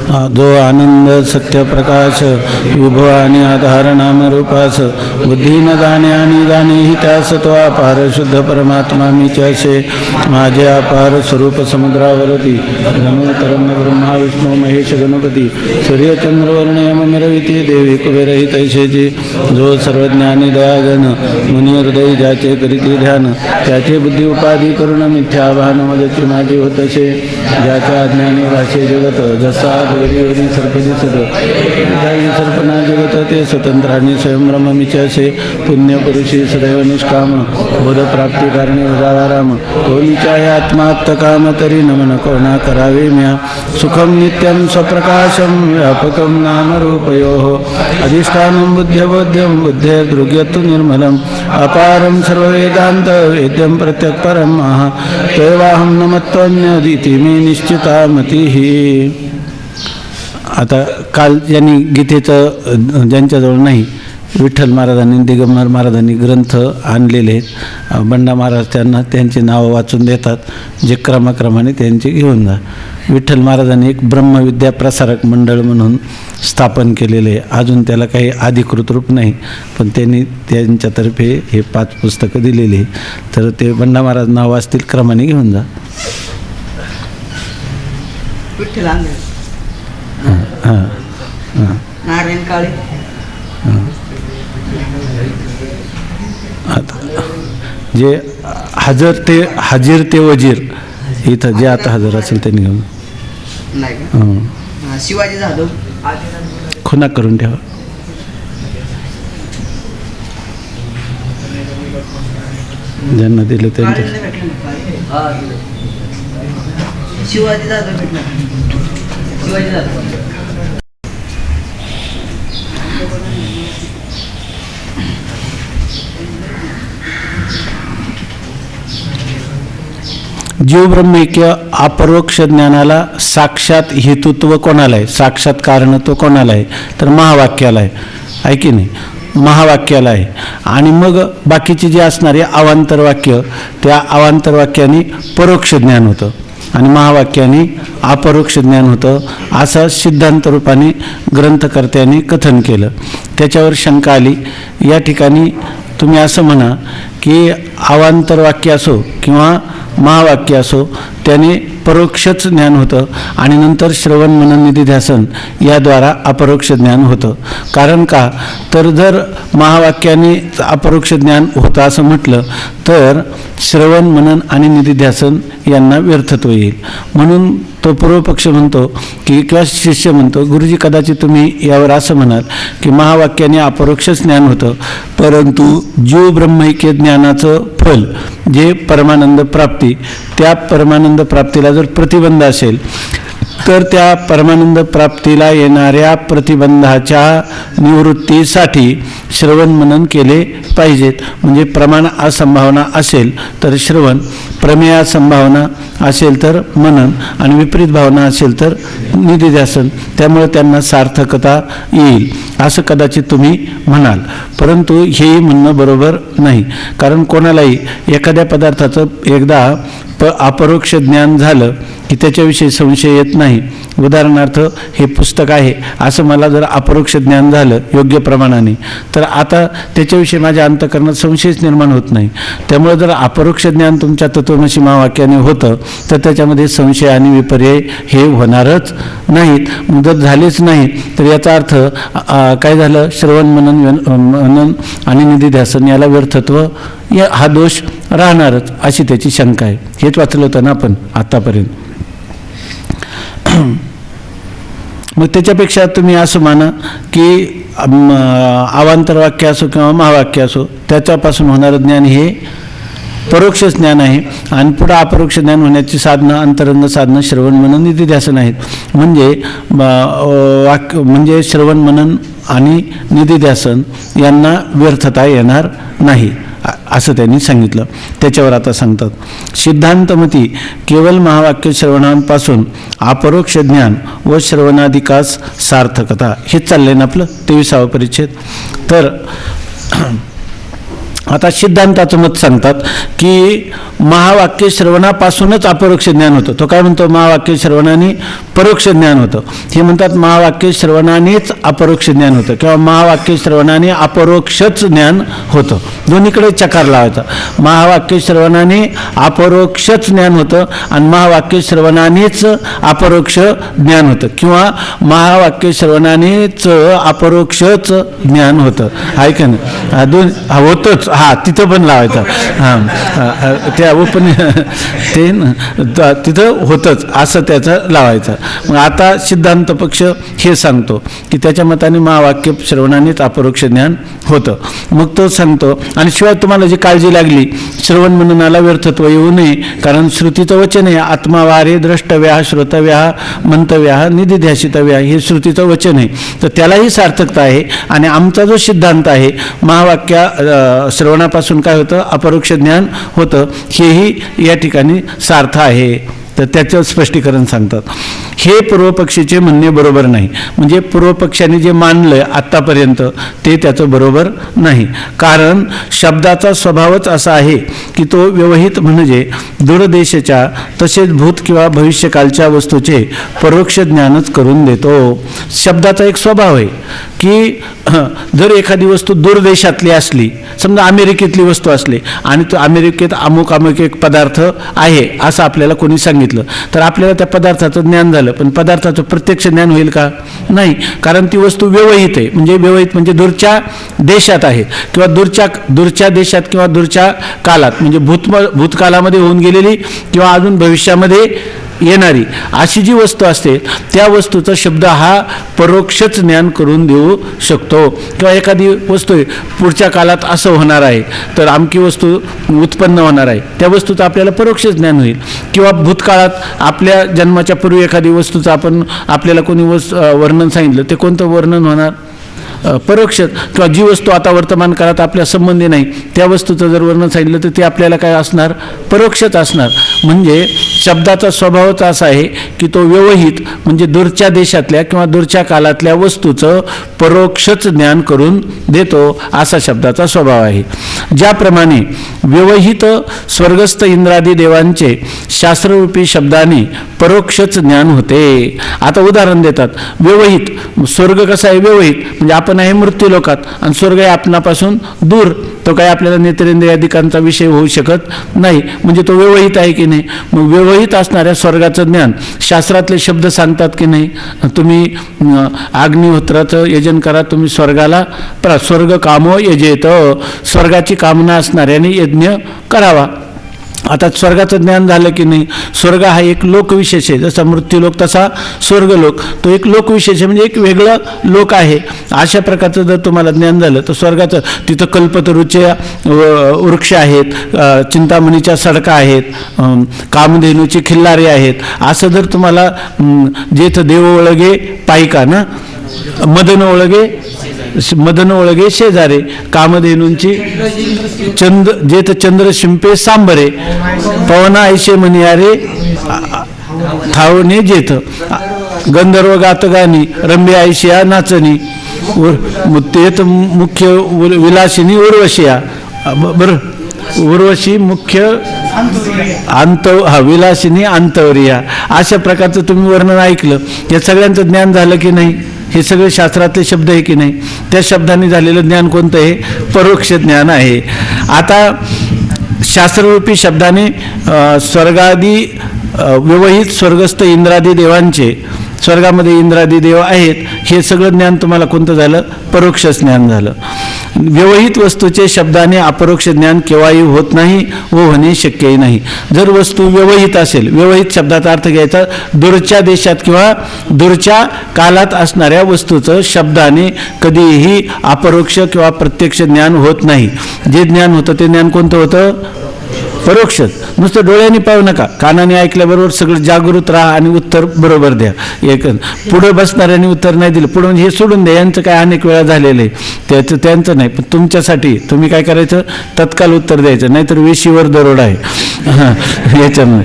जो आनंद सत्यप्रकाश विभव आणि आधार नामरूपास बुद्धी न जाणे आणि जाणेही त्यास तो अपार शुद्ध परमात्मा मीच असे माझे अपार स्वरूप समुद्रावरती धनु तरंग ब्रह्मा विष्णू महेश गणपती सूर्यचंद्रवर्ण यम मिरविती देवी कुबेरही तैसेचे जो सर्वज्ञानी दयागण मुनी हृदय ज्याचे करीती ध्यान त्याचे बुद्धी उपाधी करून मिथ्या भान मदची माझी होतसे ज्याच्या अज्ञानी भाषे जगत जसा गौरी सर्प दिसत सर्पना जगत ते स्वतंत्राने स्वयंब्रह्म मिचे पुण्य पुरुषी सदैव निष्काम बोध प्राप्ती कारणे उदाराम तो निचाय आत्माप्त काम तरी नमन कोणा करावे म्या सुखम नित्यम स्वप्रकाशम व्यापकम नामरूपयोः अधिष्ठानं बुद्ध्यबोध्यं बुद्धेर्दृग्यत्तु निर्मलम् अपारं सर्ववेदान्त वेद्यं प्रत्यक्परं तैवाहं नमत्वन्यदिति मे निश्चिता मतिः. आता काल ज्यांनी गीतेचं ज्यांच्याजवळ नाही विठ्ठल महाराजांनी दिगंबर महाराजांनी ग्रंथ आणलेले आहेत. बंडा महाराज त्यांना त्यांची नावं वाचून देतात जे क्रमाक्रमाने त्यांचे घेऊन जा. विठ्ठल महाराजांनी एक ब्रह्मविद्या प्रसारक मंडळ म्हणून स्थापन केलेले आहे. अजून त्याला काही अधिकृत रूप नाही पण त्यांनी त्यांच्यातर्फे हे 5 पुस्तकं दिलेली. तर ते बंडा महाराज नाव वाचतील क्रमाने घेऊन जा. नारायण काळे आता जे हाजीर ते वजीर इथं जे आता हजर असेल त्यांनी घेऊन शिवाजी जाधव खुना करून ठेवा. ज्यांना दिले त्यांचे शिवाजी जाधव भेटला. शिवाजी जाधव जीव ब्रह्मैक्य अपरोक्ष ज्ञानाला साक्षात हेतुत्व कोणाला आहे, साक्षात कारणत्व कोणाला आहे तर महावाक्याला आहे की नाही. महावाक्याला आहे. आणि मग बाकीचे जे असणारे अवांतर वाक्य त्या अवांतर वाक्याने परोक्ष ज्ञान होतं आणि महावाक्याने अपरोक्ष ज्ञान होतं असं सिद्धांत रूपाने ग्रंथकर्त्यांनी कथन केलं. त्याच्यावर शंका आली. या ठिकाणी तुम्ही असं म्हणा की अवांतर वाक्य असो किंवा महावाक्य असो त्याने परोक्षच ज्ञान होतं आणि नंतर श्रवण मनन निधिध्यासन याद्वारा अपरोक्ष ज्ञान होतं. कारण का तर जर महावाक्याने अपरोक्ष ज्ञान होतं असं म्हटलं तर श्रवण मनन आणि निधिध्यासन यांना व्यर्थत्व येईल. म्हणून तो पूर्वपक्ष म्हणतो की किंवा शिष्य म्हणतो गुरुजी कदाचित तुम्ही यावर असं म्हणाल की महावाक्याने अपरोक्ष ज्ञान होतं परंतु जीव ब्रह्मैक्य ज्ञानाचं फल जे परमानंद प्राप्ती त्या परमानंद प्राप्तीला जर प्रतिबंध असेल तर त्या परमानंद प्राप्तीला येणाऱ्या प्रतिबंधाच्या निवृत्तीसाठी श्रवण मनन केले पाहिजेत. म्हणजे प्रमाण असंभावना असेल तर श्रवण, प्रमेय संभावना असेल तर मनन आणि विपरीत भावना असेल तर निधिध्यासन. त्यामुळे त्यांना सार्थकता येईल असं कदाचित तुम्ही म्हणाल. परंतु हेही म्हणणं बरोबर नाही. कारण कोणालाही एखाद्या पदार्थाचं एकदा अपरोक्ष ज्ञान झालं की त्याच्याविषयी संशय येत नाही. उदाहरणार्थ हे पुस्तक आहे असं मला जर अपरोक्ष ज्ञान झालं योग्य प्रमाणाने तर आता त्याच्याविषयी माझ्या अंतःकरणात संशयच निर्माण होत नाही. त्यामुळे जर अपरोक्ष ज्ञान तुमच्या तत्त्वमसी महावाक्याने होतं तर त्याच्यामध्ये संशय आणि विपर्यय हे होणारच नाहीत. जर झालेच नाही तर याचा अर्थ काय झालं, श्रवण मनन आणि निधिध्यासन याला व्यर्थत्व हा दोष राहणारच अशी त्याची शंका आहे. हेच वाचलं होतं ना आपण आतापर्यंत. मग त्याच्यापेक्षा तुम्ही असं माना की अवांतर वाक्य असो किंवा महावाक्य असो त्याच्यापासून होणारं ज्ञान हे परोक्ष ज्ञान आहे आणि पुढं अपरोक्ष ज्ञान होण्याची साधनं अंतरंग साधनं श्रवण मनन निधिध्यासन आहेत. म्हणजे श्रवण मनन आणि निधिध्यासन यांना व्यर्थता येणार नाही असं त्यांनी सांगितलं. त्याच्यावर आता सांगतात सिद्धांतमती केवळ महावाक्य श्रवणांपासून अपरोक्ष ज्ञान व श्रवणाधिकास सार्थकता. हेच चाललंय ना आपलं 23वा परिच्छेद. तर आता सिद्धांताचं मत सांगतात की महावाक्य श्रवणापासूनच अपरोक्ष ज्ञान होतं. तो काय म्हणतो, महावाक्य श्रवणाने परोक्ष ज्ञान होतं. हे म्हणतात महावाक्य श्रवणानेच अपरोक्ष ज्ञान होतं किंवा महावाक्य श्रवणाने अपरोक्षच ज्ञान होतं. दोन्हीकडे चकार लावायचा. महावाक्य श्रवणाने अपरोक्षच ज्ञान होतं आणि महावाक्य श्रवणानेच अपरोक्ष ज्ञान होतं किंवा महावाक्य श्रवणानेच अपरोक्षच ज्ञान होतं. आहे का नाही? दोन होतंच. हा तिथं पण लावायचं. हां त्या ओपन ते तिथं होतंच असं त्याचं लावायचं. मग आता सिद्धांत पक्ष हे सांगतो की त्याच्या मताने महावाक्य श्रवणानेच अपरोक्ष ज्ञान होतं. मग तो सांगतो आणि शिवाय तुम्हाला जी काळजी लागली श्रवण मननाला व्यर्थत्व येऊ नये, कारण श्रुतीचं वचन आहे आत्मा वारे द्रष्टव्या श्रोतव्या मंतव्या निधिध्यासितव्या हे श्रुतीचं वचन आहे. तर त्यालाही सार्थकता आहे आणि आमचा जो सिद्धांत आहे महावाक्य श्रवणापासून काय होतं, अपरोक्ष ज्ञान होतं, हेही या ठिकाणी सार्थ आहे. तर त्याचं स्पष्टीकरण सांगतात. हे पूर्वपक्षीचे म्हणणे बरोबर नाही. म्हणजे पूर्वपक्षाने जे मानलं आत्तापर्यंत ते त्याचं बरोबर नाही. कारण शब्दाचा स्वभावच असा आहे की तो व्यवहित म्हणजे दूरदेशाच्या तसेच भूत किंवा भविष्यकालच्या वस्तूचे परोक्ष ज्ञानच करून देतो. शब्दाचा एक स्वभाव आहे की जर एखादी वस्तू दूरदेशातली असली, समजा अमेरिकेतली वस्तू असली आणि तो अमेरिकेत अमुक अमुक एक पदार्थ आहे असं आपल्याला कोणी सांगितलं तर आपल्याला त्या पदार्थाचं ज्ञान झालं. पण पदार्थाचं प्रत्यक्ष ज्ञान होईल का? नाही. कारण ती वस्तू व्यवहित आहे. म्हणजे व्यवहित म्हणजे दूरच्या देशात आहे किंवा दूरच्या देशात किंवा दूरच्या कालात म्हणजे भूतकालामध्ये होऊन गेलेली किंवा अजून भविष्यामध्ये येणारी अशी जी वस्तू असते त्या वस्तूचा शब्द हा परोक्षच ज्ञान करून देऊ शकतो. किंवा एखादी वस्तू आहे पुढच्या काळात असं होणार आहे तर आमकी वस्तू उत्पन्न होणार आहे, त्या वस्तूचं आपल्याला परोक्ष ज्ञान होईल. किंवा भूतकाळात आपल्या जन्माच्या पूर्वी एखादी वस्तूचं आपल्याला कोणी वर्णन सांगितलं ते कोणतं वर्णन होणार? परोक्ष. किंवा जी वस्तू आता वर्तमान काळात आपल्या संबंधी नाही त्या वस्तूचं जर वर्णन सांगितलं तर ते आपल्याला काय असणार? परोक्षच असणार. म्हणजे शब्दाचा स्वभावच असा आहे की तो व्यवहित म्हणजे दूरच्या देशातल्या किंवा दूरच्या काळातल्या वस्तूचं परोक्षच ज्ञान करून देतो असा शब्दाचा स्वभाव आहे. ज्याप्रमाणे व्यवहित स्वर्गस्थ इंद्रादी देवांचे शास्त्ररूपी शब्दाने परोक्षच ज्ञान होते. आता उदाहरण देतात. व्यवहित स्वर्ग कसा आहे? व्यवहित म्हणजे आपण आहे मृत्यू लोकात आणि स्वर्ग आहे आपणापासून दूर, तो काही आपल्याला नेत्रेंद्रियादिकांचा विषय होऊ शकत नाही. म्हणजे तो व्यवहित आहे की नाही? मग व्यवहित असणाऱ्या स्वर्गाचं ज्ञान शास्त्रातले शब्द सांगतात की नाही? तुम्ही अग्निहोत्राचं यजन करा, तुम्ही स्वर्गाला स्वर्ग कामो यजेत, स्वर्गाची कामना असणाऱ्याने यज्ञ करावा. आता स्वर्गाचं ज्ञान झालं की नाही? स्वर्ग हा एक लोकविशेष आहे. जसा मृत्यूलोक तसा स्वर्गलोक, तो एक लोकविशेष आहे म्हणजे एक वेगळं लोक आहे. अशा प्रकारचं जर तुम्हाला ज्ञान झालं तर स्वर्गाचं तिथं कल्पतरूचे वृक्ष आहेत, चिंतामणीच्या सडका आहेत, कामधेनूची खिल्लारे आहेत. असं जर तुम्हाला जेथ देव ओळगे पायिका ना मदन ओळगे शेजारे, कामधेनूंची जेथ चंद्र शिंपे सांबरे, पवना ऐशे मनियारे ठावणे जेथ, गंधर्व गातगानी रम्य ऐशिया नाचणी, तेथ मुख्य विलासिनी उर्वशिया. बरं, उर्वशी मुख्य विलासिनी अंतवरिया. अशा प्रकारचं तुम्ही वर्णन ऐकलं. या सगळ्यांचं ज्ञान झालं की नाही? हे सगळे शास्त्रातले शब्द आहे की नाही? त्या शब्दांनी झालेलं ज्ञान कोणतं आहे? परोक्ष ज्ञान आहे. आता शास्त्ररूपी शब्दाने स्वर्गादी व्यवहित स्वर्गस्थ इंद्रादी देवांचे, स्वर्गामध्ये इंद्रादी देव आहेत, हे सगळं ज्ञान तुम्हाला कोणतं झालं? परोक्ष ज्ञान झालं. व्यवहित वस्तूचे शब्दाने अपरोक्ष ज्ञान केव्हाही होत नाही व होणे शक्यही नाही. जर वस्तू व्यवहित असेल, व्यवहित शब्दाचा अर्थ घ्यायचा दूरच्या देशात किंवा दूरच्या कालात असणाऱ्या वस्तूचं शब्दाने कधीही अपरोक्ष किंवा प्रत्यक्ष ज्ञान होत नाही. जे ज्ञान होतं ते ज्ञान कोणतं होतं? परोक्षच. नुसतं डोळ्यांनी पाहू नका, कानाने ऐकल्याबरोबर सगळं जागृत राहा आणि उत्तर बरोबर द्या. एक पुढे बसणाऱ्यांनी उत्तर नाही दिलं, पुढे म्हणजे हे सोडून द्या, यांचं काय अनेक वेळा झालेलं आहे, त्यांचं नाही. पण तुमच्यासाठी तुम्ही काय करायचं? तत्काल उत्तर द्यायचं, नाहीतर वेशीवर दरोडा आहे. हां, याच्यामुळे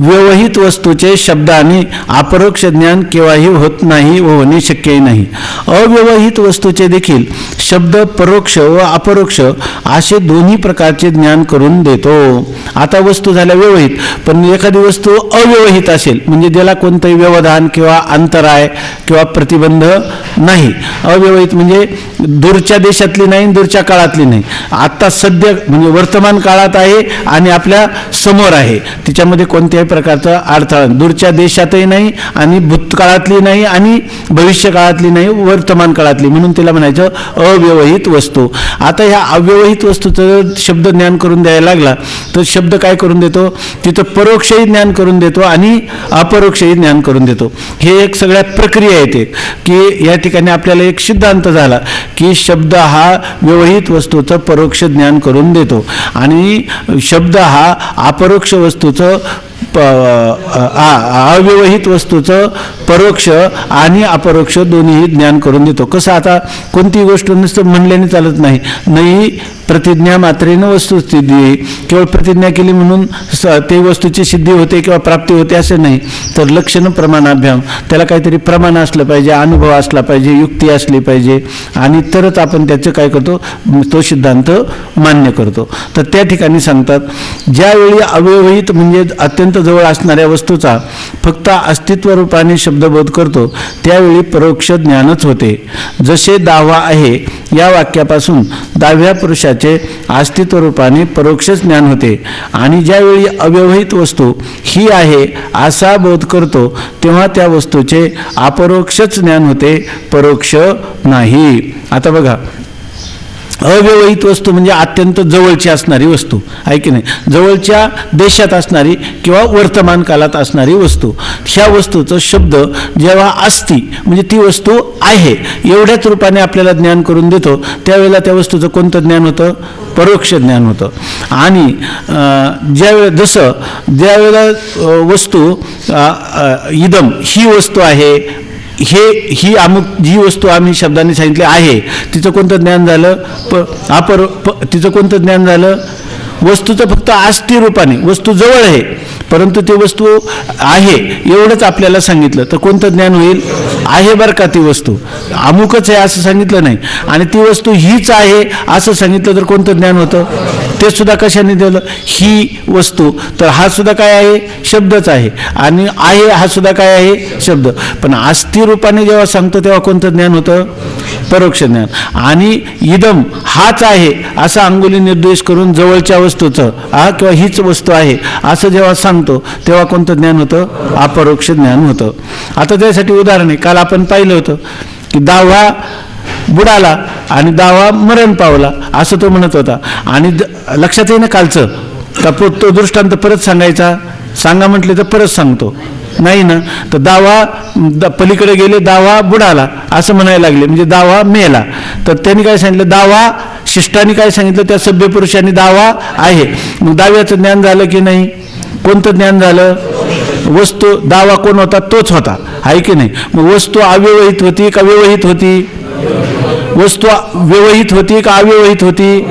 व्यवहित वस्तूचे शब्दाने अपरोक्ष ज्ञान केव्हाही होत नाही व होणे शक्यही नाही. अव्यवहित वस्तूचे देखील शब्द परोक्ष व अपरोक्ष असे दोन्ही प्रकारचे ज्ञान करून देतो. आता वस्तू झाल्या व्यवहित, पण एखादी वस्तू अव्यवहित असेल म्हणजे ज्याला कोणतंही व्यवधान किंवा अंतराय किंवा प्रतिबंध नाही. अव्यवहित म्हणजे दूरच्या देशातली नाही, दूरच्या काळातली नाही, आता सध्या म्हणजे वर्तमान काळात आहे आणि आपल्या समोर आहे, तिच्यामध्ये कोणत्याही प्रकारचा अडथळा, दूरच्या देशातही नाही आणि भूतकाळातली नाही आणि भविष्य काळातली नाही, वर्तमान काळातली, म्हणून तिला म्हणायचं अव्यवहित वस्तू. आता ह्या अव्यवहित वस्तूचं शब्द ज्ञान करून द्यायला लागला तर शब्द काय करून देतो, तिथं परोक्षही ज्ञान करून देतो आणि अपरोक्षही ज्ञान करून देतो. हे एक सगळ्यात प्रक्रिया येते की या ठिकाणी आपल्याला एक सिद्धांत झाला की शब्द हा व्यवहित वस्तूचं परोक्ष ज्ञान करून देतो आणि शब्द हा अपरोक्ष वस्तूचं अव्यवहित वस्तूचं परोक्ष आणि अपरोक्ष दोन्ही ज्ञान करून देतो. कसं, आता कोणती गोष्ट नुसतं म्हणल्याने चालत नाही. नाही प्रतिज्ञा मात्रेनं वस्तुस्थिती, केवळ प्रतिज्ञा केली म्हणून ते वस्तूची सिद्धी होते किंवा प्राप्ती होते असं नाही. तर लक्षण प्रमाणाभ्याम, त्याला काहीतरी प्रमाण असलं पाहिजे, अनुभव असला पाहिजे, युक्ती असली पाहिजे आणि तरच आपण त्याचं काय करतो, तो सिद्धांत मान्य करतो. तर त्या ठिकाणी सांगतात ज्यावेळी अव्यवहित म्हणजे अत्यंत जवळ असणाऱ्या वस्तूचा फक्त अस्तित्व रूपाने शब्दबोध करतो त्यावेळी परोक्ष ज्ञानच होते. जसे दावा आहे या वाक्यापासून दहाव्या पुरुषाचे अस्तित्व रूपाने परोक्ष ज्ञान होते आणि ज्यावेळी अव्यवहित वस्तू ही आहे असा बोध करतो तेव्हा त्या वस्तूचे अपरोक्षच ज्ञान होते, परोक्ष नाही. आता बघा, अव्यवहित वस्तू म्हणजे अत्यंत जवळची असणारी वस्तू आहे की नाही, जवळच्या देशात असणारी किंवा वर्तमान काळात असणारी वस्तू. ह्या वस्तूचं शब्द जेव्हा असती म्हणजे ती वस्तू आहे एवढ्याच रूपाने आपल्याला ज्ञान करून देतो त्यावेळेला त्या वस्तूचं कोणतं ज्ञान होतं, परोक्ष ज्ञान होतं. आणि ज्यावेळेला वस्तू इदम ही वस्तू आहे, ही अमुक जी वस्तू आम्ही शब्दाने सांगितली आहे तिचं कोणतं ज्ञान झालं, तिचं कोणतं ज्ञान झालं, वस्तूचं फक्त आस्ती रूपाने वस्तू जवळ आहे परंतु ती वस्तू आहे एवढंच आपल्याला सांगितलं तर कोणतं ज्ञान होईल, आहे बरं का ती वस्तू अमुकच आहे असं सांगितलं नाही आणि ती वस्तू हीच आहे असं सांगितलं तर कोणतं ज्ञान होतं, ते सुद्धा कशाने दिलं, ही वस्तू, तर हा सुद्धा काय आहे, शब्दच आहे आणि आहे हा सुद्धा काय आहे, शब्द. पण आस्ती रूपाने जेव्हा सांगतो तेव्हा कोणतं ज्ञान होतं, परोक्ष ज्ञान. आणि इदम हाच आहे असा अंगुली निर्देश करून जवळच्या वस्तूचं किंवा हीच वस्तू आहे असं जेव्हा सांगतो तेव्हा कोणतं ज्ञान होतं, अपरोक्ष ज्ञान होतं. आता त्यासाठी उदाहरण आहे, काल आपण पाहिलं होतं की दावा बुडाला आणि दावा मरण पावला असं तो म्हणत होता आणि लक्षात येईना कालचं का तो दृष्टांत परत सांगायचा, सांगा म्हटले तर परत सांगतो नाही ना, तर दावा पलीकडे गेले, दावा बुडाला असं म्हणायला लागले म्हणजे दावा मेला. तर त्यांनी काय सांगितलं, दावा शिष्टाने काय सांगितलं, त्या सभ्य पुरुषांनी दावा आहे. मग दाव्याचं ज्ञान झालं की नाही, कोणतं ज्ञान झालं, वस्तू दावा कोण होता, तोच होता आहे की नाही. मग वस्तू अव्यवहित होती का व्यवहित होती, वस्तू व्यवहित होती का अव्यवहित होती,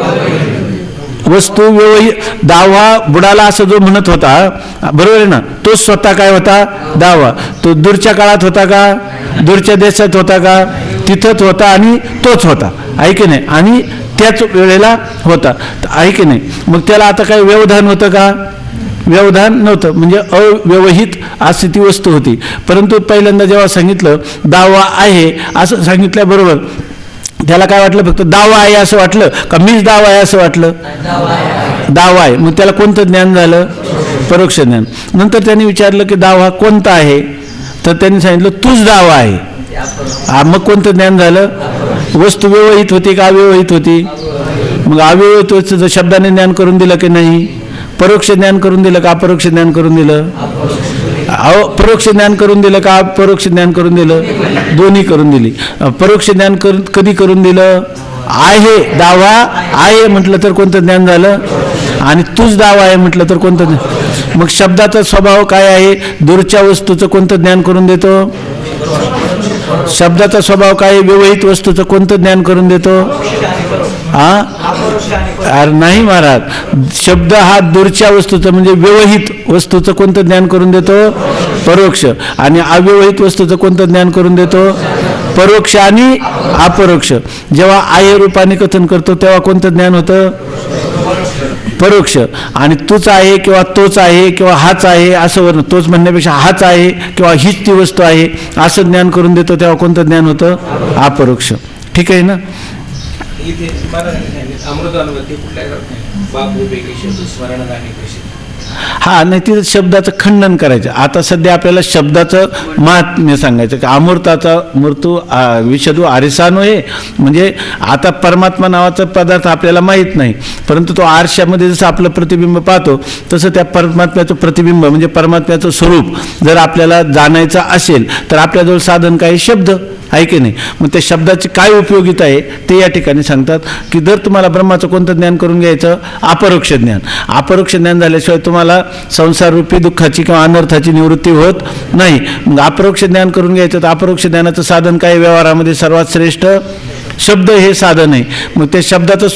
वस्तू व्यवहित. दावा बुडाला असं जो म्हणत होता बरोबर आहे ना, तो स्वतः काय होता, दावा. तो दूरच्या काळात होता का, दूरच्या देशात होता का, तिथंच होता आणि तोच होता आहे की नाही आणि त्याच वेळेला होता आहे की नाही. मग त्याला आता काय व्यवधान होतं का, व्यवधान नव्हतं म्हणजे अव्यवहित अशी ती वस्तू होती. परंतु पहिल्यांदा जेव्हा सांगितलं दावा आहे असं सांगितल्याबरोबर त्याला काय वाटलं, फक्त दावा आहे असं वाटलं का मीच दावा आहे असं वाटलं, दावा आहे. मग त्याला कोणतं ज्ञान झालं, परोक्ष ज्ञान. नंतर त्यांनी विचारलं की दावा कोणता आहे, तर त्यांनी सांगितलं तूच दावा आहे. मग कोणतं ज्ञान झालं, वस्तू व्यवहित होती का अव्यवहित होती, मग अव्यवहित वस्तूचं शब्दाने ज्ञान करून दिलं की नाही, परोक्ष ज्ञान करून दिलं का अपरोक्ष ज्ञान करून दिलं, परोक्ष ज्ञान करून दिलं का परोक्ष ज्ञान करून दिलं, दोन्ही करून दिली. परोक्ष ज्ञान कधी करून दिलं, आहे दावा आहे म्हटलं तर कोणतं ज्ञान झालं आणि तूच दावा आहे म्हटलं तर कोणतं ज्ञान. मग शब्दाचा स्वभाव काय आहे, दूरच्या वस्तूचं कोणतं ज्ञान करून देतो, शब्दाचा स्वभाव काय आहे? व्यवहित वस्तूचं कोणतं ज्ञान करून देतो? अरे नाही महाराज, शब्द हा दूरच्या वस्तूचं म्हणजे व्यवहित वस्तूचं कोणतं ज्ञान करून देतो? परोक्ष. आणि अव्यवहित वस्तूचं कोणतं ज्ञान करून देतो? परोक्ष आणि अपरोक्ष. जेव्हा आहे रूपाने कथन करतो तेव्हा कोणतं ज्ञान होतं? परोक्ष. आणि तूच आहे किंवा तोच आहे किंवा हाच आहे असं वर्ण, तोच म्हणण्यापेक्षा हाच आहे किंवा हीच ती वस्तू आहे असं ज्ञान करून देतो तेव्हा कोणतं ज्ञान होतं? अपरोक्ष. ठीक आहे ना? इथे अमृतानुभूती कुठल्या बापू पैकी शब्द स्मरण गाणे कशी. हा नाही, तिथं शब्दाचं खंडन करायचं. आता सध्या आपल्याला शब्दाचं महात्म्य सांगायचं की अमृताचा मृत्यू विषदू आरिसानो आहे. म्हणजे आता परमात्मा नावाचा पदार्थ आपल्याला माहीत नाही, परंतु तो आरशामध्ये जसं आपलं प्रतिबिंब पाहतो तसं त्या परमात्म्याचं प्रतिबिंब म्हणजे परमात्म्याचं स्वरूप जर आपल्याला जाणायचं असेल तर आपल्याजवळ साधन काय? शब्द आहे की नाही? मग त्या शब्दाची काय उपयोगिता आहे ते या ठिकाणी सांगतात की जर तुम्हाला ब्रह्माचं कोणतं ज्ञान करून घ्यायचं? अपरोक्ष ज्ञान. अपरोक्ष ज्ञान झाल्याशिवाय तुम्हाला संसाररूपी दुःखाची किंवा अनर्थाची निवृत्ती होत नाही. मग अपरोक्ष ज्ञान करून घ्यायचं तर अपरोक्ष ज्ञानाचं साधन काय? व्यवहारामध्ये सर्वात श्रेष्ठ शब्द हे साधन आहे. मग त्या शब्दाचा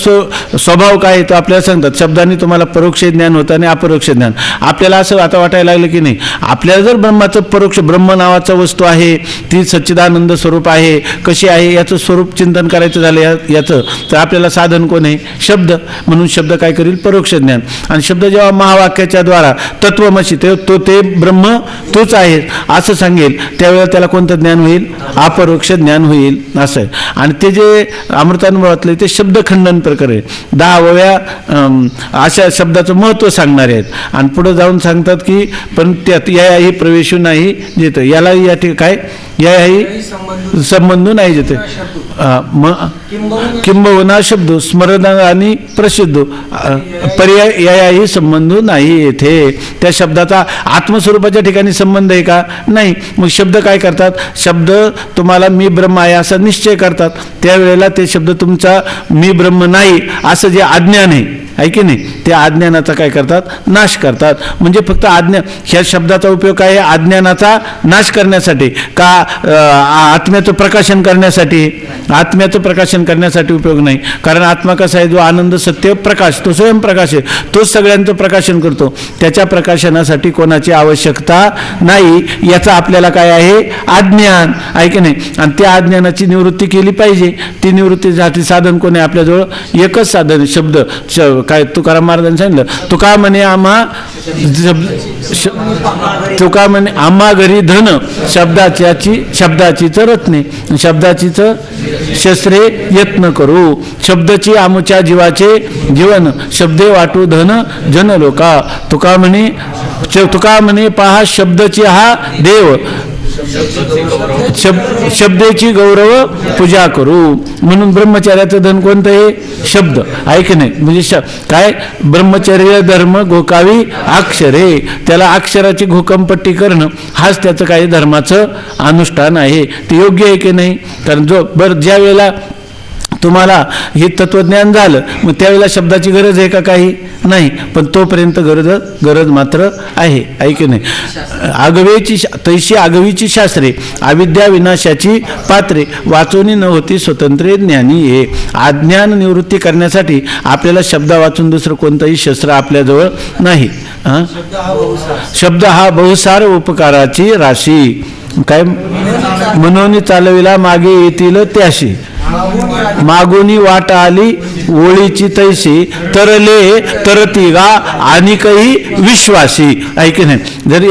स्वभाव काय आहे तो आपल्याला सांगतात. शब्दांनी तुम्हाला परोक्ष ज्ञान होतं आणि अपरोक्ष ज्ञान. आपल्याला असं आता वाटायला लागलं की नाही, आपल्याला जर ब्रह्माचं परोक्ष ब्रह्म नावाचा वस्तू आहे, ती सच्चिदानंद स्वरूप आहे, कशी आहे याचं स्वरूप चिंतन करायचं झालं याचं, तर आपल्याला साधन कोण आहे? शब्द. म्हणून शब्द काय करील? परोक्ष ज्ञान. आणि शब्द जेव्हा महावाक्याच्या द्वारा तत्वमसी ते ब्रह्म तूच आहे असं सांगेल त्यावेळेला त्याला कोणतं ज्ञान होईल? अपरोक्ष ज्ञान होईल. असं आहे. आणि ते जे अमृतानुभवातले ते शब्दखंडन प्रकार आहे. 10व्या अशा शब्दाचं महत्त्व सांगणारे आहेत. आणि पुढे जाऊन सांगतात की पण त्यात याही प्रवेशू नाही जेतं, याला या ठिकाणी काय? याही संबंध नाही जेते. किंबहुना शब्द स्मरण आणि प्रसिद्ध पर्याय याही संबंध नाही येथे. त्या शब्दाचा आत्मस्वरूपाच्या ठिकाणी संबंध आहे का? नाही. मग शब्द काय करतात? शब्द तुम्हाला मी ब्रह्म आहे असा निश्चय करतात. त्यावेळेला ते शब्द तुमचा मी ब्रह्म नाही असं जे अज्ञान आहे की नाही, त्या अज्ञानाचा काय करतात? नाश करतात. म्हणजे फक्त ह्या शब्दाचा उपयोग काय आहे? अज्ञानाचा नाश करण्यासाठी का आत्म्याचं प्रकाशन करण्यासाठी? आत्म्याचं प्रकाशन करण्यासाठी उपयोग नाही. कारण आत्मा कसा आहे? जो आनंद सत्य प्रकाश, तो स्वयंप्रकाश आहे, तोच सगळ्यांचं प्रकाशन करतो. त्याच्या प्रकाशनासाठी कोणाची आवश्यकता नाही. याचा आपल्याला काय आहे? अज्ञान आहे की नाही. आणि त्या अज्ञानाची निवृत्ती केली पाहिजे. ती निवृत्तीसाठी साधन कोण आहे? आपल्याजवळ एकच साधन, शब्द. काय तुकाराम महाराजांनी सांगितलं? तुका म्हणे आम्हा घरी धन शब्दाचीच रत्ने, शब्दाचीच शस्त्रे यत्न करू. शब्दाची आमुच्या जीवाचे जीवन, शब्दे वाटू धन जन लोका. तुका म्हणे पहा शब्दाची हा देव, शब्देची गौरव पूजा करू. म्हणून ब्रह्मचर्याचं धन कोणतं आहे? शब्द आहे की नाही. म्हणजे काय? ब्रह्मचर्य धर्म घोकावी अक्षरे. त्याला अक्षराची घोकमपट्टी करणं हाच त्याचं काही धर्माचं अनुष्ठान आहे. ते योग्य आहे की नाही? कारण ज्या वेळेला तुम्हाला हे तत्वज्ञान झालं मग त्यावेळेला शब्दाची गरज आहे का? काही नाही. पण तोपर्यंत गरज मात्र आहे की नाही. तैशी आगवीची शास्त्रे अविद्या विनाशाची पात्रे वाचूनी न होती स्वतंत्र ज्ञानी हे. अज्ञान निवृत्ती करण्यासाठी आपल्याला शब्द वाचून दुसरं कोणतंही शस्त्र आपल्याजवळ नाही. शब्द हा बहुसार उपकाराची राशी. काय? मनोनी चालविला मागे येतील त्याशी, मागुनी वाट आली ओळीची तैशी, तरले तरती गा आणि काही विश्वासी आहे की नाही. जरी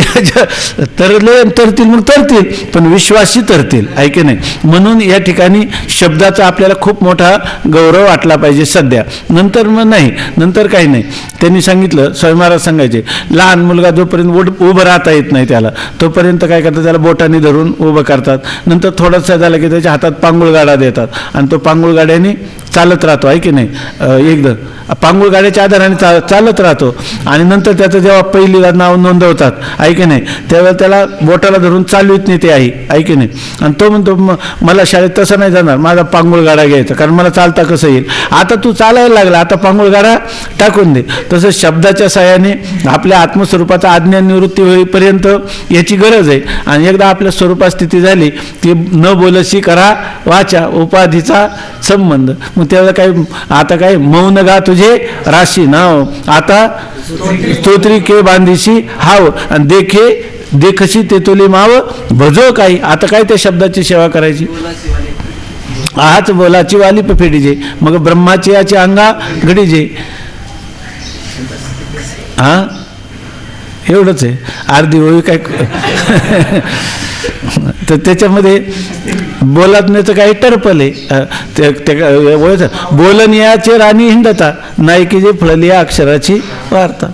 तरले तरतील मग तरतील, पण विश्वासी तरतील आहे की नाही. म्हणून या ठिकाणी शब्दाचा आपल्याला खूप मोठा गौरव वाटला पाहिजे सध्या. नंतर मग नाही, नंतर काही नाही. त्यांनी सांगितलं, स्वामी महाराज सांगायचे, लहान मुलगा जोपर्यंत उभं राहता येत नाही त्याला तोपर्यंत काय करतात? त्याला बोटाने धरून उभं करतात. नंतर थोडंसं झालं की त्याच्या हातात पांगुळ गाडा देतात आणि तो पांगुळ गाड्याने चालत राहतो आहे की नाही, एकदम पांगुळ गाड्याच्या आधाराने चालत राहतो आणि नंतर त्याचं जेव्हा पहिलीला नाव नोंदवतात आहे की नाही, त्यावेळेला त्याला बोटाला धरून चालवित नाही ते आहे की नाही, आणि तो म्हणतो मला शाळेत तसं नाही जाणार, माझा पांगुळ गाडा घ्यायचा, कारण मला चालता कसं येईल. आता तू चालायला लागला, आता पांगुळ गाडा टाकून दे. तसं शब्दाच्या साहाय्याने आपल्या आत्मस्वरूपाचा अज्ञान निवृत्ती होईपर्यंत याची गरज आहे. आणि एकदा आपल्या स्वरूपात स्थिती झाली की न बोलशी करा वाचा उपाधीचा संबंध. मग त्यावेळेला काय, आता काय मौन गा तुझे राशी नाव, आता स्तोत्री के बांधीशी हाव, आणि देखशी ते तुली माव भजो काही. आता काय त्या शब्दाची सेवा करायची, हाच बोलाची वाली पेढीजे, मग ब्रह्माची याची अंगा घडीजे. हा एवढंच आहे, अर्धी ओळी काय. तर त्याच्यामध्ये बोलण्याचं काही टरपल आहे. बोलन याचे राणी हिंडता नाही की जे फळली या अक्षराची वार्ता.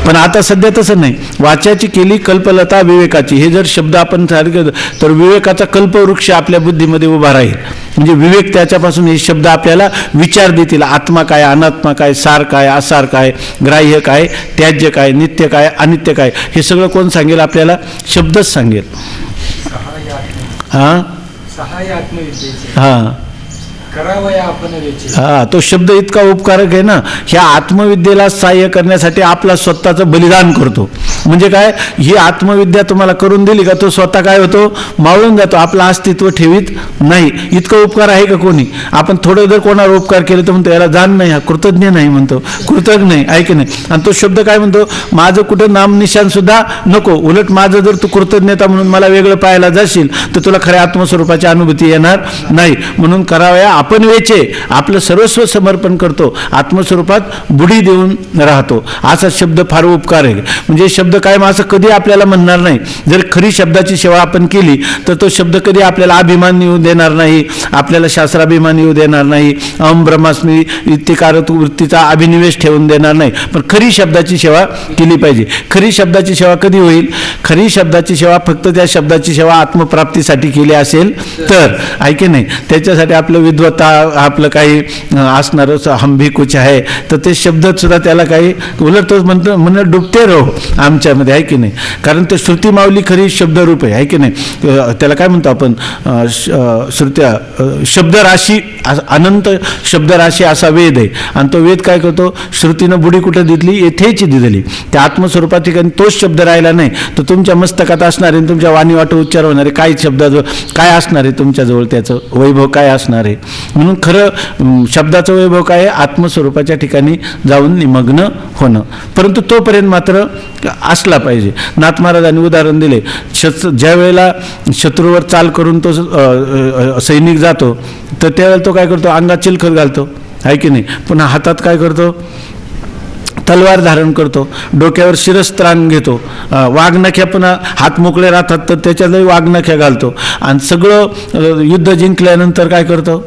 पण आता सध्या तसं नाही, वाच्याची केली कल्पलता विवेकाची. हे जर शब्द आपण सारखे तर विवेकाचा कल्पवृक्ष आपल्या बुद्धीमध्ये उभा राहील. म्हणजे विवेक त्याच्यापासून हे शब्द आपल्याला विचार देतील. आत्मा काय, अनात्मा काय, सार काय, असार काय, ग्राह्य काय, त्याज्य काय, नित्य काय, अनित्य काय, हे सगळं कोण सांगेल आपल्याला? शब्दच सांगेल. हां हां हा, तो शब्द इतका उपकारक आहे ना, ह्या आत्मविद्येला सहाय्य करण्यासाठी आपला स्वतःचं बलिदान करतो. म्हणजे काय, ही आत्मविद्या तुम्हाला करून दिली का तो स्वतः काय होतो, मावळून जातो, आपलं अस्तित्व ठेवीत नाही. इतकं उपकार आहे का कोणी? आपण थोडं जर कोणावर उपकार केले तर म्हणतो याला जाण नाही, हा कृतज्ञ नाही म्हणतो, कृतज्ञ नाही ऐक नाही. आणि तो शब्द काय म्हणतो, माझं कुठं नाम निशान सुद्धा नको, उलट माझं जर तू कृतज्ञता म्हणून मला वेगळं पाहायला जाशील तर तुला खऱ्या आत्मस्वरूपाची अनुभूती येणार नाही. म्हणून करावया आपण वेचे, आपलं सर्वस्व समर्पण करतो, आत्मस्वरूपात बुडी देऊन राहतो. असा शब्द फार उपकार आहे. म्हणजे शब्द काय असं कधी आपल्याला म्हणणार नाही. जर खरी शब्दाची सेवा आपण केली तर तो शब्द कधी आपल्याला अभिमान येऊ देणार नाही, आपल्याला शास्त्राभिमान येऊ देणार नाही, अहम ब्रह्मास्मी इत्तिकारक वृत्तीचा अभिनिवेश ठेवून देणार नाही. पण खरी शब्दाची सेवा केली पाहिजे. खरी शब्दाची सेवा कधी होईल? खरी शब्दाची सेवा फक्त त्या शब्दाची सेवा आत्मप्राप्तीसाठी केली असेल तर, आहे की नाही. त्याच्यासाठी आपलं विद्वत्ता, आपलं काही असणारच हम भी कुछ आहे, तर ते शब्द सुद्धा त्याला काही उलट तो म्हणतो डुबते रहो आमच्यामध्ये, आहे की नाही. कारण ते श्रुती माऊली खरी शब्दरूप आहे की नाही. त्याला काय म्हणतो आपण, श्रुत्या शब्दराशी, अनंत शब्दराशी असा वेद आहे. आणि तो वेद काय करतो, श्रुतीनं बुडी कुठं दिली, येथेची दिली. त्या आत्मस्वरूपात ठिकाणी तोच शब्द राहिला नाही तर तुमच्या मस्तकात असणारे, तुमच्या वाणी वाटो उच्चार होणारे काही शब्दाजवळ काय असणार आहे, तुमच्याजवळ त्याचं वैभव काय असणार आहे. म्हणून खरं शब्दाचं वैभव काय आहे, आत्मस्वरूपाच्या ठिकाणी जाऊन निमग्न होणं. परंतु तोपर्यंत मात्र असला पाहिजे. नाथ महाराजांनी उदाहरण दिले, ज्या वेळेला शत्रूवर चाल करून तो सैनिक जातो तर त्यावेळेला तो काय करतो, अंगात चिलखत घालतो, आहे की नाही. पुन्हा हातात काय करतो, तलवार धारण करतो, डोक्यावर शिरस्त्राण घेतो, वाघनख्या पुन्हा हात मोकळे राहतात तर त्याच्यातही वाघनख्या घालतो. आणि सगळं युद्ध जिंकल्यानंतर काय करतो,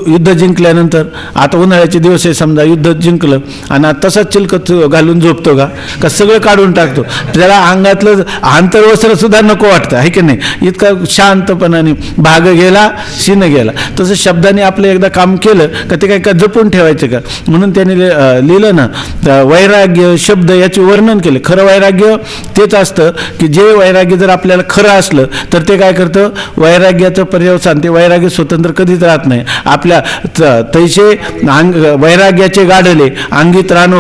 युद्ध जिंकल्यानंतर आता उन्हाळ्याचे दिवस आहे समजा, युद्ध जिंकलं आणि तसाच चिलकत घालून झोपतो का सगळं काढून टाकतो. त्याला अंगातलं आंतरवस्त्र सुद्धा नको वाटतं, आहे की नाही. इतका शांतपणाने भाग गेला शिन गेला. तसं शब्दाने आपलं एकदा काम केलं का ते काय जपून ठेवायचं का. म्हणून त्याने लिहिलं ना, वैराग्य शब्द याचे वर्णन केले. खरं वैराग्य तेच असतं की जे वैराग्य जर आपल्याला खरं असलं तर ते काय करतं, वैराग्याचं पर्यवसान, ते वैराग्य स्वतंत्र कधीच राहत नाही. आपल्या तैसे वैराग्याचे गाडले अंगी त्राण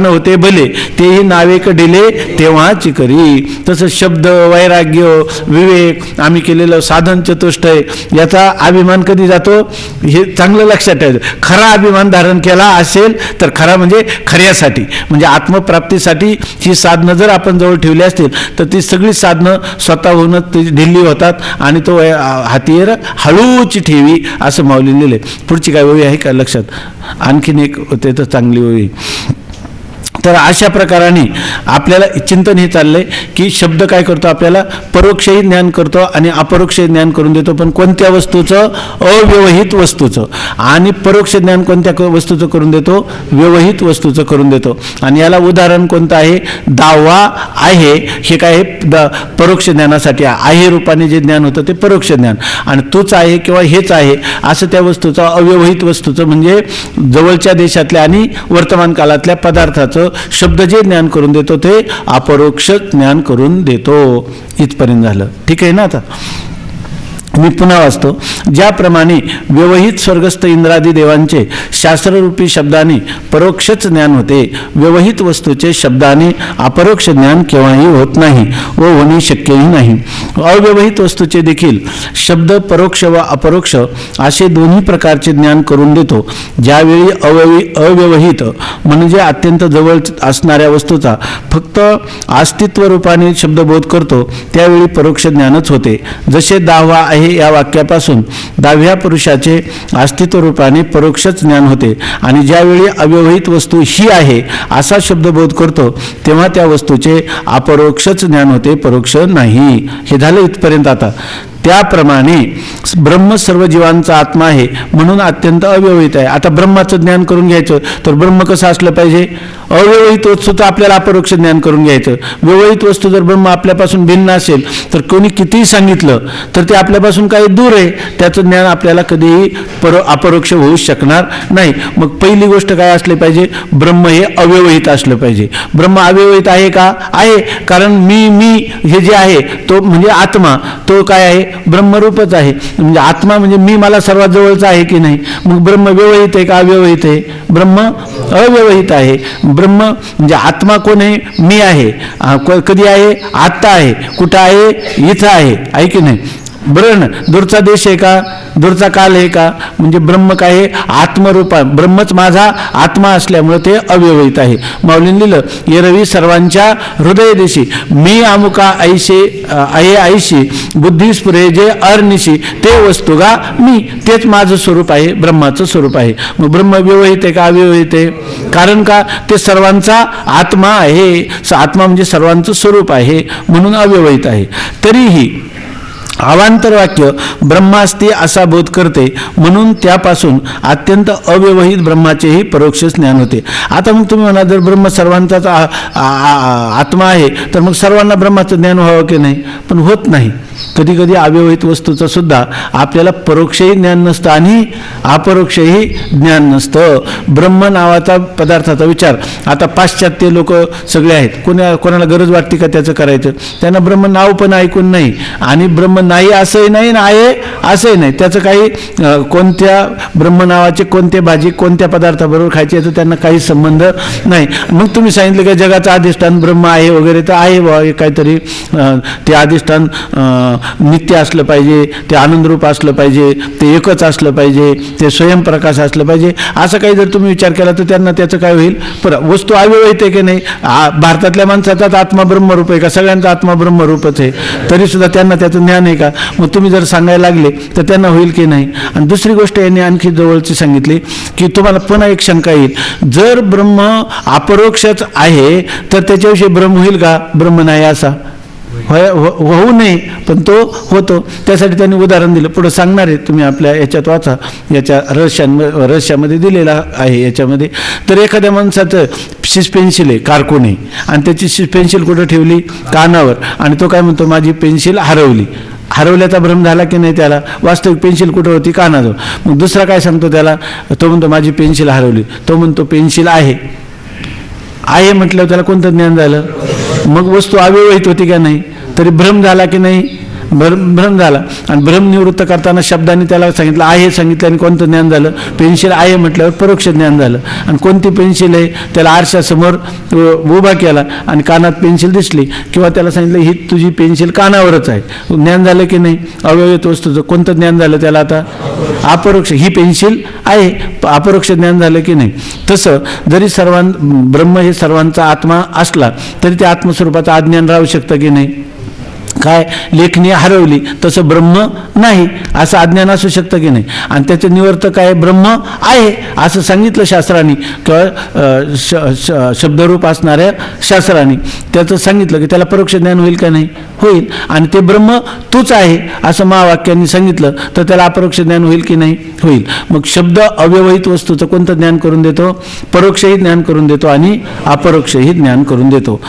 होते भले, तेही नावेक डिले तेव्हा चिकरी. तसं शब्द, वैराग्य, विवेक, आम्ही केलेलं साधन चतुष्टय याचा अभिमान कधी जातो हे चांगलं लक्षात ठेवायचं. खरा अभिमान धारण केला असेल तर खरा म्हणजे खऱ्यासाठी, म्हणजे आत्मप्राप्तीसाठी ही साधनं जर आपण जवळ ठेवली असतील तर ती सगळी साधनं स्वतःहूनच ढिल्ली होतात आणि तो हातीवर हळूची ठेवी असं माऊली लिहिले. पुढची काय ओवी आहे का लक्षात? आणखीन एक ते तर चांगली ओवी. तर अशा प्रकाराने आपल्याला चिंतन हे चाललंय की शब्द काय करतो, आपल्याला परोक्षही ज्ञान करतो आणि अपरोक्षही ज्ञान करून देतो. पण कोणत्या वस्तूचं? अव्यवहित वस्तूचं. आणि परोक्ष ज्ञान कोणत्या वस्तूचं करून देतो? व्यवहित वस्तूचं करून देतो. आणि याला उदाहरण कोणतं आहे? दावा आहे. हे काय आहे? परोक्ष ज्ञानासाठी आहे रूपाने जे ज्ञान होतं ते परोक्ष ज्ञान. आणि तूच आहे किंवा हेच आहे असं त्या वस्तूचं, अव्यवहित वस्तूचं म्हणजे जवळच्या देशातल्या आणि वर्तमान काळातल्या पदार्थाचं शब्द जे ज्ञान करून देतो ते अपरोक्ष ज्ञान करून देतो. इथपर्यंत झालं. ठीक आहे ना? आता मी पुन्हा वाचतो. ज्याप्रमाणे व्यवहित स्वर्गस्थ इंद्रादी देवांचे शास्त्ररूपी शब्दाने परोक्षच ज्ञान होते, व्यवहित वस्तूचे शब्दाने अपरोक्ष ज्ञान केव्हाही होत नाही व होणे शक्यही नाही. अव्यवहित वस्तूचे देखील शब्द परोक्ष व अपरोक्ष असे दोन्ही प्रकारचे ज्ञान करून देतो. ज्यावेळी अव्यवहित म्हणजे अत्यंत जवळ असणाऱ्या वस्तूचा फक्त अस्तित्व रूपाने शब्दबोध करतो त्यावेळी परोक्ष ज्ञानच होते. जसे दावा आहे या वाक्यापासून दहाव्या पुरुषाचे अस्तित्व रूपाने परोक्षच ज्ञान होते. आणि ज्यावेळी अव्यवहित वस्तू ही आहे असा शब्दबोध करतो तेव्हा त्या वस्तूचे अपरोक्षच ज्ञान होते, परोक्ष नाही. हे झालं इथपर्यंत. आता त्याप्रमाणे ब्रह्म सर्व जीवांचा आत्मा आहे म्हणून अत्यंत अव्यवहित आहे. आता ब्रह्माचं ज्ञान करून घ्यायचं तर ब्रह्म कसं असलं पाहिजे? अव्यवहित वस्तूचं आपल्याला अपरोक्ष ज्ञान करून घ्यायचं. व्यवहित वस्तू जर ब्रह्म आपल्यापासून भिन्न असेल तर कोणी कितीही सांगितलं तर ते आपल्यापासून काही दूर आहे, त्याचं ज्ञान आपल्याला कधीही अपरोक्ष होऊ शकणार नाही. मग पहिली गोष्ट काय असली पाहिजे? ब्रह्म हे अव्यवहित असलं पाहिजे. ब्रह्म अव्यवहित आहे का? आहे. कारण मी हे जे आहे तो म्हणजे आत्मा, तो काय आहे? ब्रह्मरूपच आहे. म्हणजे आत्मा म्हणजे मी मला सर्वात जवळचा आहे की नाही? मग ब्रह्म व्यवहित आहे का अव्यवहित आहे? ब्रह्म अव्यवहित आहे. ब्रह्म म्हणजे आत्मा कोण आहे? मी आहे. कधी आहे? आत्ता आहे. कुठं आहे? इथं आहे की नाही? बरं ना? दूरचा देश आहे का? दूरचा काल आहे का? म्हणजे ब्रह्म काय आहे? आत्मरूपा. ब्रह्मच माझा आत्मा असल्यामुळे ते अव्यवहित आहे. माऊलींनी लिहिलं, येरवी सर्वांच्या हृदयदेशी मी अमुका ऐशे आहे ऐशी बुद्धी स्फुरे जे अरनिशी ते वस्तुगा मी. तेच माझं स्वरूप आहे, ब्रह्माचं स्वरूप आहे. मग ब्रह्म व्यवहित आहे का अव्यवहित आहे? कारण का? ते सर्वांचा आत्मा आहे. आत्मा म्हणजे सर्वांचं स्वरूप आहे म्हणून अव्यवहित आहे. तरीही अवांतर वाक्य ब्रह्मास्ती असा बोध करते म्हणून त्यापासून अत्यंत अव्यवहित ब्रह्माचेही परोक्ष ज्ञान होते. आता मग तुम्ही म्हणा, जर ब्रह्म सर्वांचाच आत्मा आहे तर मग सर्वांना ब्रह्माचं ज्ञान व्हावं की नाही? पण होत नाही. कधी कधी अव्यवहित वस्तूचं सुद्धा आपल्याला परोक्षही ज्ञान नसतं आणि अपरोक्षही ज्ञान नसतं. ब्रह्म नावाचा पदार्थाचा विचार आता पाश्चात्य लोक सगळे आहेत. कोणाला गरज वाटते का त्याचं करायचं? त्यांना ब्रह्म नाव पण ऐकून नाही आणि ब्रह्म नाही असंही नाही ना आहे असंही नाही. त्याचं काही कोणत्या ब्रह्म नावाचे कोणते भाजी कोणत्या पदार्थाबरोबर खायचे याचा त्यांना काही संबंध नाही. मग तुम्ही सांगितलं की जगाचं अधिष्ठान ब्रह्म आहे वगैरे, तर आहे बा काहीतरी ते अधिष्ठान नित्य असलं पाहिजे, ते आनंदरूप असलं पाहिजे, ते एकच असलं पाहिजे, ते स्वयंप्रकाश असलं पाहिजे, असं काही जर तुम्ही विचार केला तर त्यांना त्याचं काय होईल? वस्तू अव्यवहित आहे की नाही? भारतातल्या माणसाचाच आत्मा ब्रह्मरूप आहे का? सगळ्यांचा आत्मा ब्रह्मरूपच आहे, तरी सुद्धा त्यांना त्याचं ज्ञान आहे का? मग तुम्ही जर सांगायला लागले तर त्यांना होईल की नाही? आणि दुसरी गोष्ट यांनी आणखी जवळची सांगितली की तुम्हाला पुन्हा एक शंका येईल, जर ब्रह्म अपरोक्षच आहे तर त्याच्याविषयी ब्रह्म होईल का? ब्रह्म नाही असा होऊ नये पण तो होतो. त्यासाठी त्यांनी उदाहरण दिलं, पुढे सांगणार आहे, तुम्ही आपल्या याच्यात वाचा, याच्या रहस्यामध्ये दिलेला आहे याच्यामध्ये. तर एखाद्या माणसाचं शिस पेन्सिल आहे, कारकून आहे, आणि त्याची शिस पेन्सिल कुठं ठेवली? कानावर, आणि तो काय म्हणतो माझी पेन्सिल हरवली. हरवल्याचा भ्रम झाला की नाही त्याला? वास्तविक पेन्सिल कुठं होती? कानाजवळ. मग दुसरा काय सांगतो त्याला? तो म्हणतो माझी पेन्सिल हरवली. तो म्हणतो पेन्सिल आहे. आहे म्हटल्यावर त्याला कोणतं ज्ञान झालं? मग वस्तू अव्यवहित होती का नाही? तरी भ्रम झाला की नाही? भ्रम झाला. आणि भ्रम निवृत्त करताना शब्दाने त्याला सांगितलं आहे, सांगितलं, आणि कोणतं ज्ञान झालं? पेन्सिल आहे म्हटल्यावर परोक्ष ज्ञान झालं. आणि कोणती पेन्सिल आहे? त्याला आरशासमोर उभा केला आणि कानात पेन्सिल दिसली, किंवा त्याला सांगितलं ही तुझी पेन्सिल कानावरच आहे, ज्ञान झालं की नाही? अव्यवहित वस्तूचं कोणतं ज्ञान झालं त्याला? आता अपरोक्ष. ही पेन्सिल आहे, अपरोक्ष ज्ञान झालं की नाही? तसं जरी ब्रह्म हे सर्वांचा आत्मा असला तरी त्या आत्मस्वरूपाचं अज्ञान राहू शकतं की नाही? काय लेखणी हरवली तसं ब्रह्म नाही असं अज्ञान असू शकतं की नाही. आणि त्याचं निवर्तक काय ब्रह्म आहे असं सांगितलं शास्त्रांनी किंवा शब्दरूप असणाऱ्या शास्त्रांनी त्याचं सांगितलं की त्याला परोक्ष ज्ञान होईल का नाही, होईल. आणि ते ब्रह्म तूच आहे असं महावाक्यांनी सांगितलं तर त्याला अपरोक्ष ज्ञान होईल की नाही, होईल. मग शब्द अव्यवहित वस्तूचं कोणतं ज्ञान करून देतो, परोक्षही ज्ञान करून देतो आणि अपरोक्षही ज्ञान करून देतो.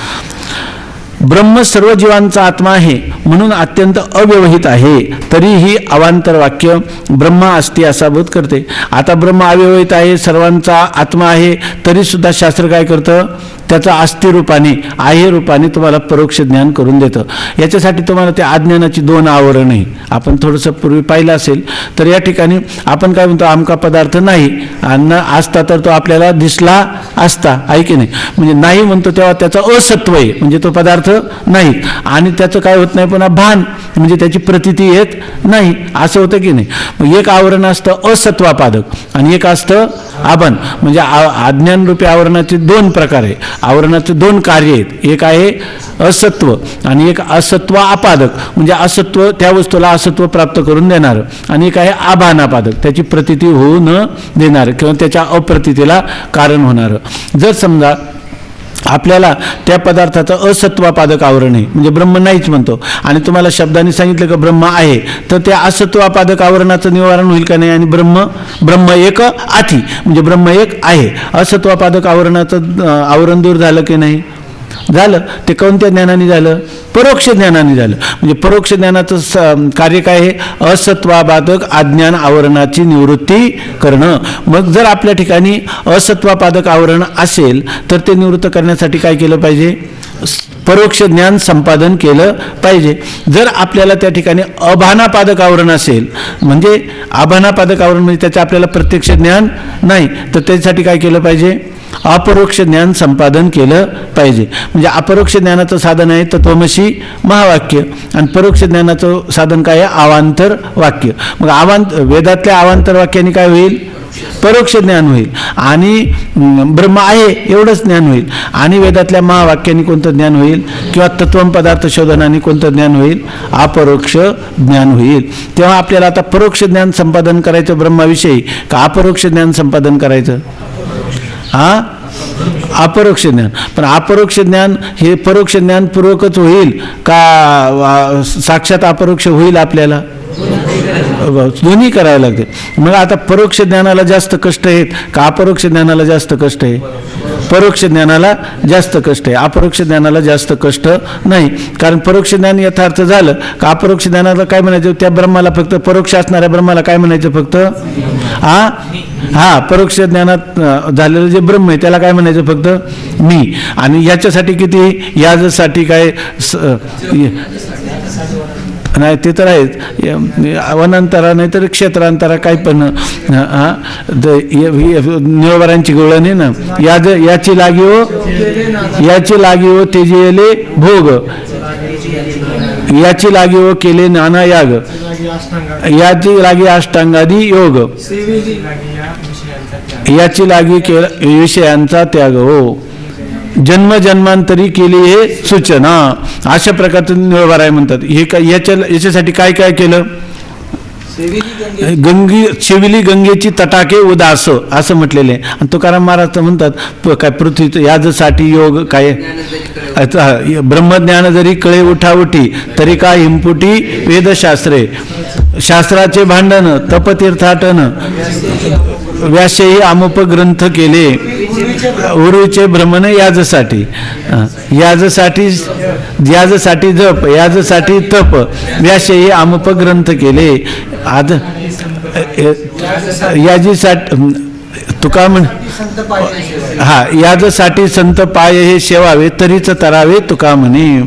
ब्रह्म सर्व जीवांचा आत्मा आहे म्हणून अत्यंत अव्यवहित आहे, तरीही अवांतर वाक्य ब्रह्म अस्ति असा बोध करते. आता ब्रह्म अव्यवहित आहे, सर्वांचा आत्मा आहे, तरी सुद्धा शास्त्र काय करतं, त्याचा अस्ति रूपाने आहे रूपाने तुम्हाला परोक्ष ज्ञान करून देतं. याच्यासाठी तुम्हाला त्या अज्ञानाची दोन आवरण आहे. आपण थोडंसं पूर्वी पाहिलं असेल तर या ठिकाणी आपण काय म्हणतो, आमका पदार्थ नाही अन्न असता तर तो आपल्याला दिसला असता, आहे की नाही. म्हणजे नाही म्हणतो तेव्हा त्याचं असत्व आहे, म्हणजे तो पदार्थ नाही. आणि त्याचं काय होत नाही पुन्हा भान, म्हणजे त्याची प्रतीती येत नाही, असं होतं की नाही. मग एक आवरण असतं असत्वापादक आणि एक असतं आभन. म्हणजे अज्ञान रूपी आवरणाचे दोन प्रकार आहे, आवरणाचे दोन कार्य आहेत. एक आहे असत्व आणि एक असत्व आपादक, म्हणजे असत्व त्या वस्तूला असत्व प्राप्त करून देणार, आणि एक आहे आभानापादक, त्याची प्रतीती होऊ न देणार किंवा त्याच्या अप्रतीतीला कारण होणार. जर समजा आपल्याला त्या पदार्थाचं असत्वापादक आवरण आहे, म्हणजे ब्रह्म नाहीच म्हणतो, आणि तुम्हाला शब्दाने सांगितलं की ब्रह्म आहे, तर त्या असत्वापादक आवरणाचं निवारण होईल का नाही. आणि ब्रह्म एक आथी, म्हणजे ब्रह्म एक आहे, असत्वापादक आवरणाचं आवरण दूर झालं की नाही, झालं. ते कोणत्या ज्ञानाने झालं, परोक्ष ज्ञानाने झालं. म्हणजे परोक्ष ज्ञानाचं कार्य काय आहे, असत्वापादक अज्ञान आवरणाची निवृत्ती करणं. मग जर आपल्या ठिकाणी असत्वापादक आवरण असेल तर ते निवृत्त करण्यासाठी काय केलं पाहिजे, परोक्ष ज्ञान संपादन केलं पाहिजे. जर आपल्याला त्या ठिकाणी अभानापादक आवरण असेल, म्हणजे आभानापादक आवरण म्हणजे त्याचं आपल्याला प्रत्यक्ष ज्ञान नाही, तर त्यासाठी काय केलं पाहिजे, अपरोक्ष ज्ञान संपादन केलं पाहिजे. म्हणजे अपरोक्ष ज्ञानाचं साधन आहे तत्वमसी महावाक्य, आणि परोक्ष ज्ञानाचं साधन काय आहे, अवांतर वाक्य. मग वेदातल्या अवांतर वाक्याने काय होईल, परोक्ष ज्ञान होईल, आणि ब्रह्म आहे एवढंच ज्ञान होईल. आणि वेदातल्या महावाक्याने कोणतं ज्ञान होईल, किंवा तत्वम पदार्थ शोधनाने कोणतं ज्ञान होईल, अपरोक्ष ज्ञान होईल. तेव्हा आपल्याला आता परोक्ष ज्ञान संपादन करायचं ब्रह्माविषयी का अपरोक्ष ज्ञान संपादन करायचं, अपरोक्ष ज्ञान. पण अपरोक्ष ज्ञान हे परोक्ष ज्ञान पूर्वकच होईल का साक्षात अपरोक्ष होईल, आपल्याला दोन्ही करावे लागते. मग आता परोक्ष ज्ञानाला जास्त कष्ट आहेत का अपरोक्ष ज्ञानाला जास्त कष्ट आहे, परोक्ष ज्ञानाला जास्त कष्ट आहे, अपरोक्ष ज्ञानाला जास्त कष्ट नाही. कारण परोक्ष ज्ञान यथार्थ झालं का अपरोक्ष ज्ञानाला काय म्हणायचं, त्या ब्रह्माला फक्त परोक्ष असणाऱ्या ब्रह्माला काय म्हणायचं, फक्त परोक्ष ज्ञानात झालेलं जे ब्रह्म आहे त्याला काय म्हणायचं, फक्त मी. आणि याच्यासाठी किती, यासाठी काय नाही ते तर आहेच, वनांतरा नाही तर क्षेत्रांतरा काय पण निळवरांची गोळ नाही ना. याची लागी हो तेजेले भोग, याची लागी हो केले नाना याग, याची लागी अष्टांगादी योग, याची लागी विषयांचा त्याग हो, जन्म जन्मांतरी केली हे सूचना. अशा प्रकारचं निळवराय म्हणतात. हे काय याच्यासाठी काय काय केलं, शेविली गंगेची तटाके उदास असं म्हटलेले. आणि तुकाराम महाराज म्हणतात काय पृथ्वीचं याजसाठी योग काय, ब्रह्मज्ञान जरी कळे उठाउठी तरी काय हिमपुटी वेदशास्त्रे, शास्त्राचे भांडण तपतीर्थाटन व्यासही आमोप ग्रंथ केले, उरुचे भ्रमण याजसाठी, याजसाठी जप, याजसाठी तप, व्यासही आमोप ग्रंथ केले. आज याजीसाठी तुका म्हण याजसाठी संत पाय हे शेवावे तरीच तरावे तुका म्हणे.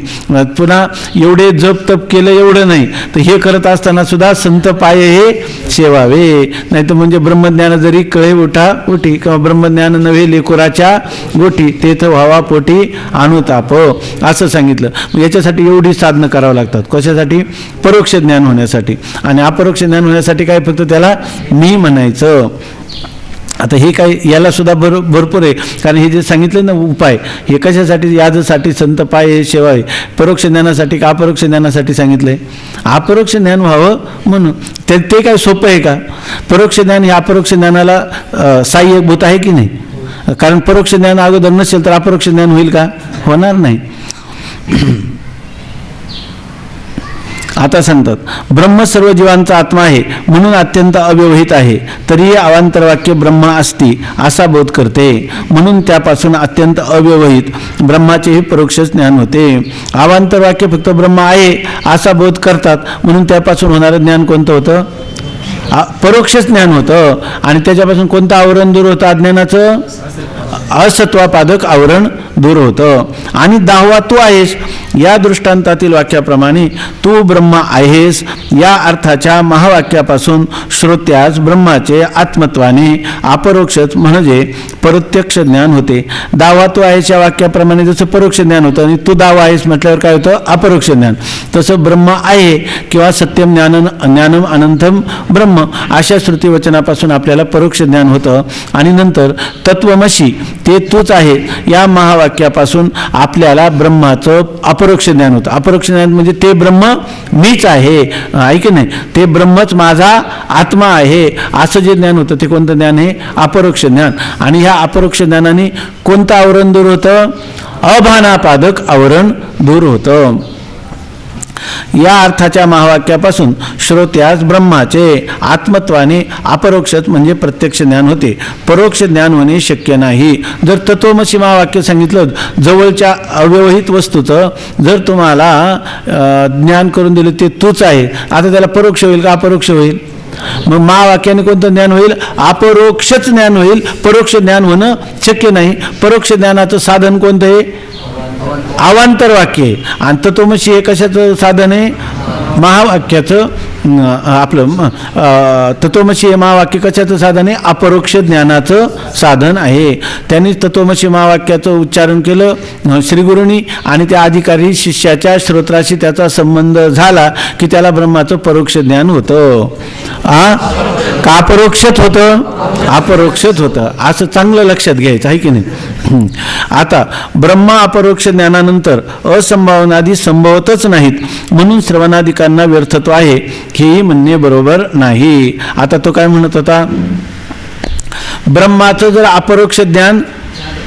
पुन्हा एवढे जप तप केलं एवढं नाही, तर हे करत असताना सुद्धा संत पाय हे शेवावे. नाही तर म्हणजे ब्रह्मज्ञान जरी कळे उठी किंवा ब्रह्मज्ञान नव्हे लेकुराच्या गोठी, तेथ व्हावा पोटी अनुताप असं सांगितलं. याच्यासाठी एवढी साधनं करावं लागतात. कशासाठी, परोक्ष ज्ञान होण्यासाठी. आणि अपरोक्ष ज्ञान होण्यासाठी काय, फक्त त्याला मी म्हणायचं. आता हे काय याला सुद्धा भरपूर आहे, कारण हे जे सांगितले ना उपाय, हे कशासाठी? याजसाठी संत पाय सेवा आहे. परोक्ष ज्ञानासाठी का अपरोक्ष ज्ञानासाठी सांगितलंय? अपरोक्ष ज्ञान व्हावं म्हणून. ते काय सोपं आहे का? परोक्ष ज्ञान हे अपरोक्ष ज्ञानाला सहाय्यभूत आहे की नाही? कारण परोक्ष ज्ञान अगोदर नसेल तर अपरोक्ष ज्ञान होईल का? होणार नाही. आता सांगतात ब्रह्म सर्व जीवांचा आत्मा आहे म्हणून अत्यंत अव्यवहित आहे, तरीही अवांतर वाक्य ब्रह्म असती असा बोध करते, म्हणून त्यापासून अत्यंत अव्यवहित ब्रह्माचेही परोक्ष ज्ञान होते. अवांतर वाक्य फक्त ब्रह्म आहे असा बोध करतात, म्हणून त्यापासून होणारं ज्ञान कोणतं होतं? परोक्ष ज्ञान होतं. आणि त्याच्यापासून कोणतं आवरण दूर होतं? अज्ञानाचं असत्वापादक आवरण दूर होतं. आणि 10वा तू आहेस या दृष्टांतातील वाक्याप्रमाणे तू ब्रह्म आहेस या अर्थाच्या महावाक्यापासून श्रोत्यास ब्रह्माचे आत्मत्वाने अपरोक्षच म्हणजे प्रत्यक्ष ज्ञान होते. 10वा तू आहेस या वाक्याप्रमाणे जसं परोक्ष ज्ञान होतं आणि तू 10वा आहेस म्हटल्यावर काय होतं? अपरोक्ष ज्ञान. तसं ब्रह्म आहे किंवा सत्यम ज्ञानम अनंतम ब्रह्म अशा श्रुतीवचनापासून आपल्याला परोक्ष ज्ञान होतं. आणि नंतर तत्वमसी ते तूच आहे या महावाक्यापासून आपल्याला ब्रह्माचं अपरोक्ष ज्ञान होतं. अपरोक्ष ज्ञान म्हणजे ते ब्रह्म मीच आहे, ऐक नाही, ते ब्रह्मच माझा आत्मा आहे असं जे ज्ञान होतं ते कोणतं ज्ञान आहे? अपरोक्ष ज्ञान. आणि ह्या अपरोक्ष ज्ञानाने कोणतं आवरण दूर होतं? अभानापादक आवरण दूर होतं. या अर्थाच्या महावाक्यापासून श्रोत्यास ब्रह्माचे आत्मत्वाने अपरोक्षच म्हणजे प्रत्यक्ष ज्ञान होते. परोक्ष ज्ञान होणे शक्य नाही. जर तत्वमसी महावाक्य सांगितलं, जवळच्या अव्यवहित वस्तूचं जर तुम्हाला ज्ञान करून दिलं ते तूच आहे, आता त्याला परोक्ष होईल का अपरोक्ष होईल? मग महावाक्याने कोणतं ज्ञान होईल? अपरोक्षच ज्ञान होईल. परोक्ष ज्ञान होणं शक्य नाही. परोक्ष ज्ञानाचं साधन कोणतं आहे? अवांतर वाक्य आहे. आणि तत्वमसी हे कशाचं साधन आहे? महावाक्याचं. आपलं तत्वमसी हे महावाक्य कशाचं साधन आहे? अपरोक्ष ज्ञानाचं साधन आहे. त्यांनी तत्वमसी महावाक्याचं उच्चारण केलं श्रीगुरूंनी आणि त्या अधिकारी शिष्याच्या श्रोत्राशी त्याचा संबंध झाला की त्याला ब्रह्माचं परोक्ष ज्ञान होतं. का अपरोक्षच होतं? अपरोक्षच होतं. असं चांगलं लक्षात घ्यायचं आहे की नाही. आता ब्रह्म अपरोक्ष ज्ञानानंतर असंभावनादी संभवतच नाहीत म्हणून श्रवणादिकांना व्यर्थत्व आहे हेही म्हणणे बरोबर नाही. आता तो काय म्हणत होता? ब्रह्माचं जर अपरोक्ष ज्ञान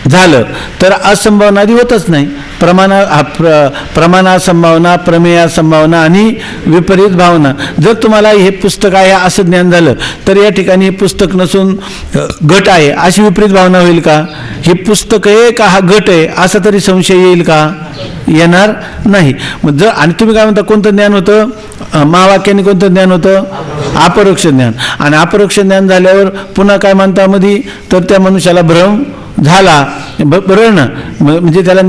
झालं तर असंभावनादी होतच नाही. प्रमाणा संभावना, प्रमेया संभावना आणि विपरीत भावना. जर तुम्हाला हे पुस्तक आहे असं ज्ञान झालं तर या ठिकाणी हे पुस्तक नसून घट आहे अशी विपरीत भावना होईल का? हे पुस्तक आहे का हा घट आहे असा तरी संशय येईल का? येणार नाही. मग जर आणि तुम्ही काय म्हणता कोणतं ज्ञान होतं? महावाक्याने कोणतं ज्ञान होतं? अपरोक्ष ज्ञान. आणि अपरोक्ष ज्ञान झाल्यावर पुन्हा काय म्हणता मध्ये? तर त्या मनुष्याला भ्रम झाला. बरोबर ना? म्हणजे त्याला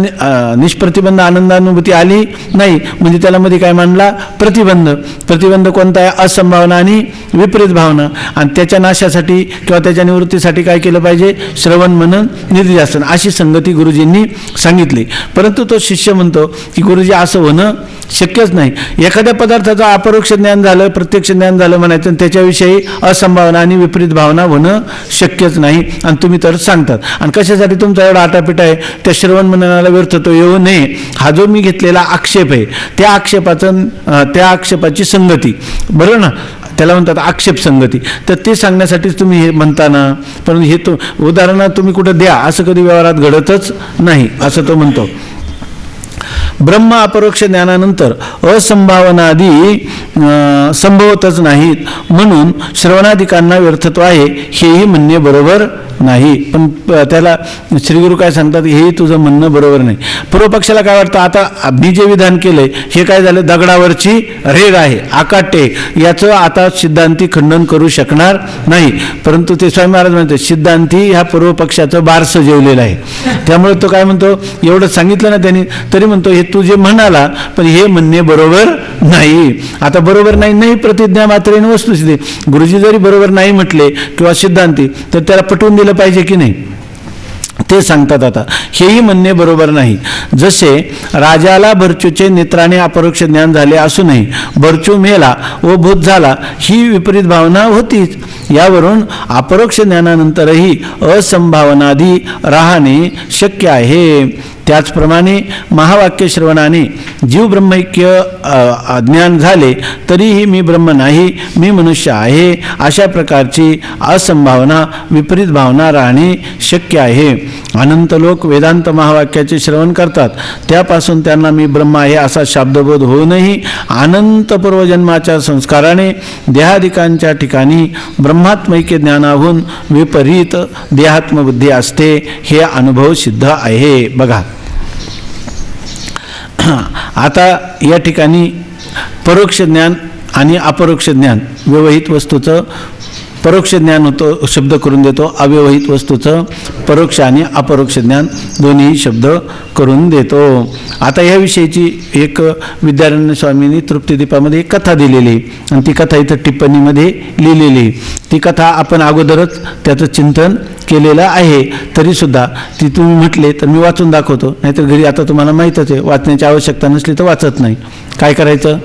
निष्प्रतिबंध आनंदानुभूती आली नाही म्हणजे त्याला मध्ये काय मानला? प्रतिबंध. प्रतिबंध कोणता आहे? असंभावना आणि विपरीत भावना. आणि त्याच्या नाशासाठी किंवा त्याच्या निवृत्तीसाठी काय केलं पाहिजे? श्रवण मनन निधिध्यासन अशी संगती गुरुजींनी सांगितली. परंतु तो शिष्य म्हणतो की गुरुजी असं होणं शक्यच नाही. एखाद्या पदार्थाचं अपरोक्ष ज्ञान झालं, प्रत्यक्ष ज्ञान झालं म्हणायचं आणि त्याच्याविषयी असंभावना आणि विपरीत भावना होणं शक्यच नाही. आणि तुम्ही तर सांगतात. आणि कशासाठी तुमचा एवढा आटापिटा आहे? त्या श्रवण मननाला व्यर्थत्व येऊ नये हा जो मी घेतलेला आक्षेप आहे त्या आक्षेपाची संगती, बरोबर ना? त्याला म्हणतात आक्षेप संगती. तर ते सांगण्यासाठीच तुम्ही हे म्हणता ना. पण हे तो उदाहरण तुम्ही कुठं द्या असं कधी व्यवहारात घडतच नाही असं तो म्हणतो. ब्रह्म अपरोक्ष ज्ञानानंतर असंभावनादी संभवतच नाहीत म्हणून श्रवणादिकांना व्यर्थत्व आहे हेही म्हणणे बरोबर नाही. पण त्याला श्रीगुरू काय सांगतात? हेही तुझं म्हणणं बरोबर नाही. पूर्वपक्षाला काय वाटतं? आता मी जे विधान केलंय हे काय झालं? दगडावरची रेग आहे, आकाटे. याचं आता सिद्धांती खंडन करू शकणार नाही. परंतु ते स्वामी महाराज म्हणतात सिद्धांती ह्या पूर्वपक्षाचं बारसं जेवलेलं आहे. त्यामुळे तो काय म्हणतो? एवढं सांगितलं ना त्यांनी तरी म्हणतो हे तू जे म्हणाला पण हे म्हणणे बरोबर नाही. आता बरोबर नाही प्रतिज्ञा मात्रेने वस्तुस्थिती. गुरुजी जरी बरोबर नाही म्हटले किंवा सिद्धांती तर त्याला पटवून दिलं पाहिजे की नाही? ते सांगतात. आता हेही म्हणणे बरोबर नाही. जसे राजाला भरचूचे नेत्राने अपरोक्ष ज्ञान झाले असूनही भरचू मेला व भूत झाला ही विपरीत भावना होतीच. यावरून अपरोक्ष ज्ञानानंतरही असंभावनादी राहणे शक्य आहे. त्याचप्रमाणे महावाक्य श्रवणाने जीव ब्रह्मैक्य ज्ञान झाले तरीही मी ब्रह्म नाही, मी मनुष्य आहे, अशा प्रकारची असंभावना विपरीत भावना राहणे शक्य आहे. अनंत लोक वेदांत महावाक्याचे श्रवण करतात, त्यापासून त्यांना मी ब्रह्म आहे असा शाब्दबोध होऊनही अनंत पूर्वजन्माच्या संस्काराने देहादिकांच्या ठिकाणी ब्रह्मात्मैक्य ज्ञानाहून विपरीत देहात्मबुद्धी असते. हे अनुभव सिद्ध आहे. बघा आता या ठिकाणी परोक्ष ज्ञान आणि अपरोक्ष ज्ञान, व्यवहित वस्तूचं परोक्ष ज्ञान होतो शब्द करून देतो, अव्यवहित वस्तूचं परोक्ष आणि अपरोक्ष ज्ञान दोन्ही शब्द करून देतो. आता याविषयीची एक विद्यारण्य स्वामींनी तृप्तिदीपामध्ये एक कथा दिलेली आणि ती कथा इथं टिप्पणीमध्ये लिहिलेली. ती कथा आपण अगोदरच त्याचं चिंतन केलेलं आहे, तरीसुद्धा ती तुम्ही म्हटले तर मी वाचून दाखवतो. नाहीतर घरी आता तुम्हाला माहीतच आहे, वाचण्याची आवश्यकता नसली तर वाचत नाही. काय करायचं?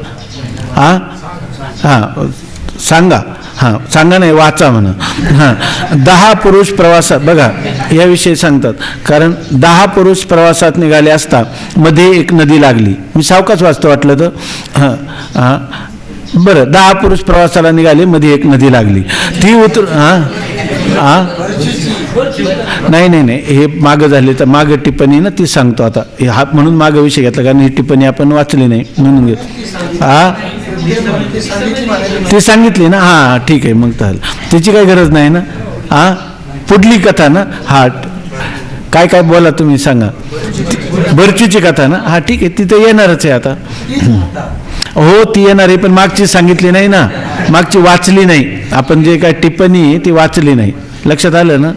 हां सांगा. हां सांगा नाही, वाचा म्हणा. हां 10 पुरुष प्रवासात, बघा याविषयी सांगतात. कारण 10 पुरुष प्रवासात निघाले असता मध्ये एक नदी लागली. मी सावकाश वाचतो वाटलं तर. हां बरं, 10 पुरुष प्रवासाला निघाले, मध्ये एक नदी लागली. ती नाही हे मागं झाले तर मागं टिप्पणी ना ती सांगतो आता. हा म्हणून मागं विषय घेतला, कारण ही टिप्पणी आपण वाचली नाही म्हणून घेत. ती सांगितली ना. हां ठीक आहे, मग तर त्याची काही गरज नाही ना. पुढली कथा ना. हा काय काय बोला तुम्ही सांगा. भरचूची कथा ना. हा ठीक आहे, ती तर येणारच आहे आता. हो ती येणार आहे, पण मागची सांगितली नाही ना, मागची वाचली नाही आपण. जे काय टिप्पणी आहे ती वाचली नाही. लक्षात आलं ना.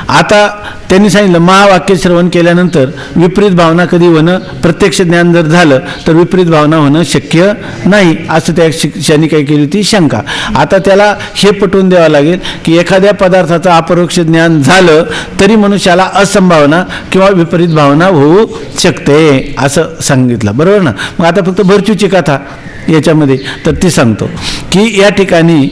आता त्यांनी सांगितलं महावाक्य श्रवण केल्यानंतर विपरीत भावना कधी होणं, प्रत्यक्ष ज्ञान जर झालं तर विपरीत भावना होणं शक्य नाही, असं त्या शिष्याने काय केली ती शंका. आता त्याला हे पटवून द्यावं लागेल की एखाद्या पदार्थाचं अपरोक्ष ज्ञान झालं तरी मनुष्याला असंभावना किंवा विपरीत भावना होऊ शकते असं सांगितलं. बरोबर ना. मग आता फक्त भरचूची कथा याच्यामध्ये तर ती सांगतो की या ठिकाणी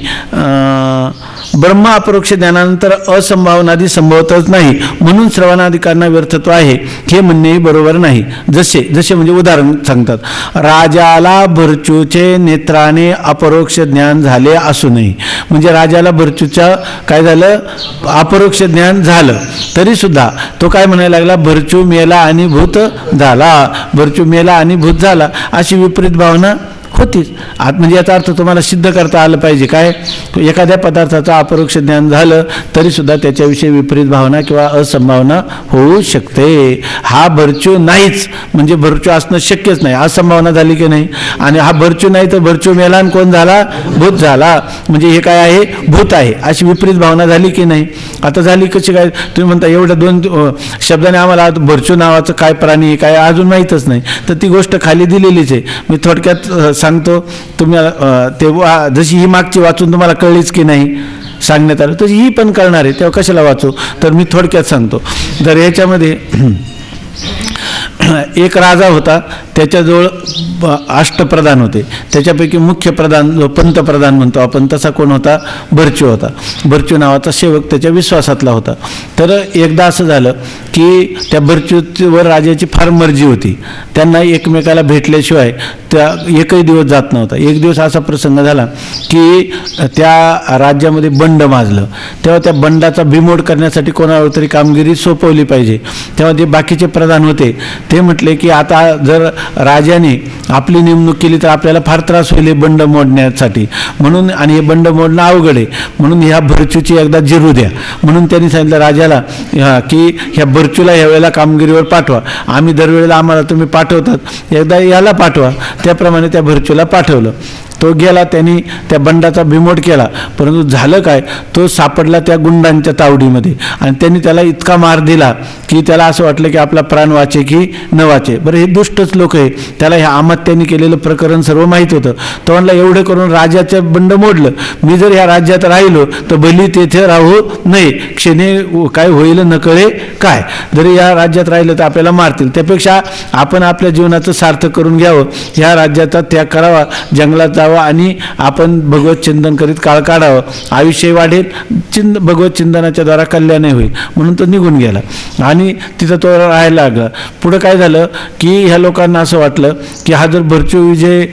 ब्रह्म अपरोक्ष ज्ञानानंतर असंभावनादी संभवतच नाही, म्हणून श्रवणाधिकांना व्यर्थत्व आहे हे म्हणणेही बरोबर नाही. जसे म्हणजे उदाहरण सांगतात. राजाला भरचूचे नेत्राने अपरोक्ष ज्ञान झाले असूनही, म्हणजे राजाला भरचूच्या काय झालं, अपरोक्ष ज्ञान झालं, तरीसुद्धा तो काय म्हणायला लागला, भरचू मेला आणि भूत झाला, भरचू मेला आणि भूत झाला, अशी विपरीत भावना होतीच. म्हणजे याचा अर्थ तुम्हाला सिद्ध करता आलं पाहिजे काय, एखाद्या पदार्थाचं अपरोक्ष ज्ञान झालं तरीसुद्धा त्याच्याविषयी विपरीत भावना किंवा असंभावना होऊ शकते. हा भरचू नाहीच म्हणजे भरचू असणं शक्यच नाही, असंभावना झाली की नाही. आणि हा भरचू नाही तर भरचू मेला आणि कोण झाला, भूत झाला, म्हणजे हे काय आहे, भूत आहे, अशी विपरीत भावना झाली की नाही. आता झाली कशी काय, तुम्ही म्हणता एवढ्या 2 शब्दाने आम्हाला भरचू नावाचं काय प्राणी काय अजून माहीतच नाही, तर ती गोष्ट खाली दिलेलीच आहे. मी थोडक्यात सांगतो तुम्हाला. तेव्हा जशी ही मागची वाचून तुम्हाला कळलीच की नाही सांगण्यात आलं, तशी ही पण कळणार आहे, तेव्हा कशाला वाचू. तर मी थोडक्यात सांगतो. तर याच्यामध्ये एक राजा होता, त्याच्याजवळ अष्टप्रधान होते. त्याच्यापैकी मुख्य प्रधान जो पंतप्रधान म्हणतो आपण तसा कोण होता, भरचू होता. भरचू नावाचा सेवक त्याच्या विश्वासातला होता. तर एकदा असं झालं की त्या भरचूवर राजाची फार मर्जी होती. त्यांना एकमेकाला भेटल्याशिवाय त्या एकही दिवस जात नव्हता. एक दिवस असा प्रसंग झाला की त्या राज्यामध्ये बंड माजलं. तेव्हा त्या बंडाचा बिमोड करण्यासाठी कोणावर तरी कामगिरी सोपवली पाहिजे. तेव्हा जे बाकीचे प्रधान होते ते म्हटले की आता जर राजाने आपली नेमणूक केली तर आपल्याला फार त्रास होईल हे बंड मोडण्यासाठी, म्हणून आणि हे बंड मोडणं अवघड आहे, म्हणून ह्या भरचूची एकदा जिरू द्या. म्हणून त्यांनी सांगितलं राजाला की ह्या भरचूला ह्या वेळेला कामगिरीवर पाठवा, आम्ही दरवेळेला आम्हाला तुम्ही पाठवतात, एकदा याला पाठवा. त्याप्रमाणे त्या भरचूला पाठवलं. तो गेला, त्यांनी त्या बंडाचा बिमोड केला, परंतु झालं काय, तो सापडला त्या गुंडांच्या तावडीमध्ये आणि त्यांनी त्याला इतका मार दिला की त्याला असं वाटलं की आपला प्राण वाचे की न वाचे. बरं, हे दुष्टच लोक आहे, त्याला ह्या अमात्यांनी केलेलं प्रकरण सर्व माहीत होतं. तो म्हणला एवढं करून राजाचं बंड मोडलं, मी जर ह्या राज्यात राहिलो तर भली तेथे राहू नये, क्षणी काय होईल न कळे काय, जरी या राज्यात राहिलं तर आपल्याला मारतील, त्यापेक्षा आपण आपल्या जीवनाचं सार्थक करून घ्यावं, ह्या राज्याचा त्याग करावा, जंगलात जावं आणि आपण भगवत चिंतन करीत काळ काढावं, आयुष्य वाढेल, भगवत चिंतनाच्या द्वारा कल्याण होईल. म्हणून तो निघून गेला आणि तिथं तो राहायला लागला. पुढं काय झालं की ह्या लोकांना असं वाटलं की हा जर भरचू विजय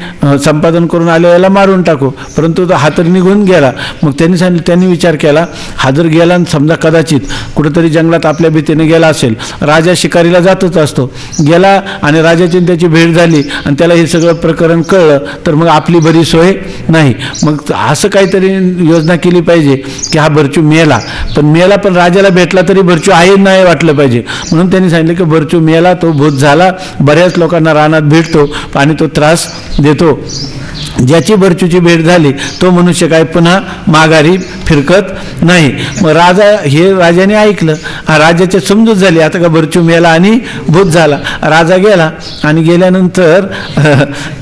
संपादन करून आलेला मारून टाकू, परंतु हा तर निघून गेला. मग त्यांनी विचार केला, हा जर गेला समजा कदाचित कुठेतरी जंगलात आपल्या भीतीने गेला असेल, राजा शिकारीला जातच असतो, गेला आणि राजाची त्याची भेट झाली आणि त्याला हे सगळं प्रकरण कळलं तर मग आपली बरी सोय नाही. मग असं काहीतरी योजना केली पाहिजे की हा भरचू मेला, पण राजाला भेटला तरी भरचू आहे नाही वाटलं पाहिजे. म्हणून त्यांनी सांगितलं की भरचू मेला, तो भूत झाला, बऱ्याच लोकांना रानात भेटतो आणि तो त्रास देतो. ज्याची भरचूची भेट झाली तो मनुष्य काय पुन्हा माघारी फिरकत नाही. मग राजाने ऐकलं, राजाची समजूत झाली, आता का भरचू मेला आणि भूत झाला. राजा गेला आणि गेल्यानंतर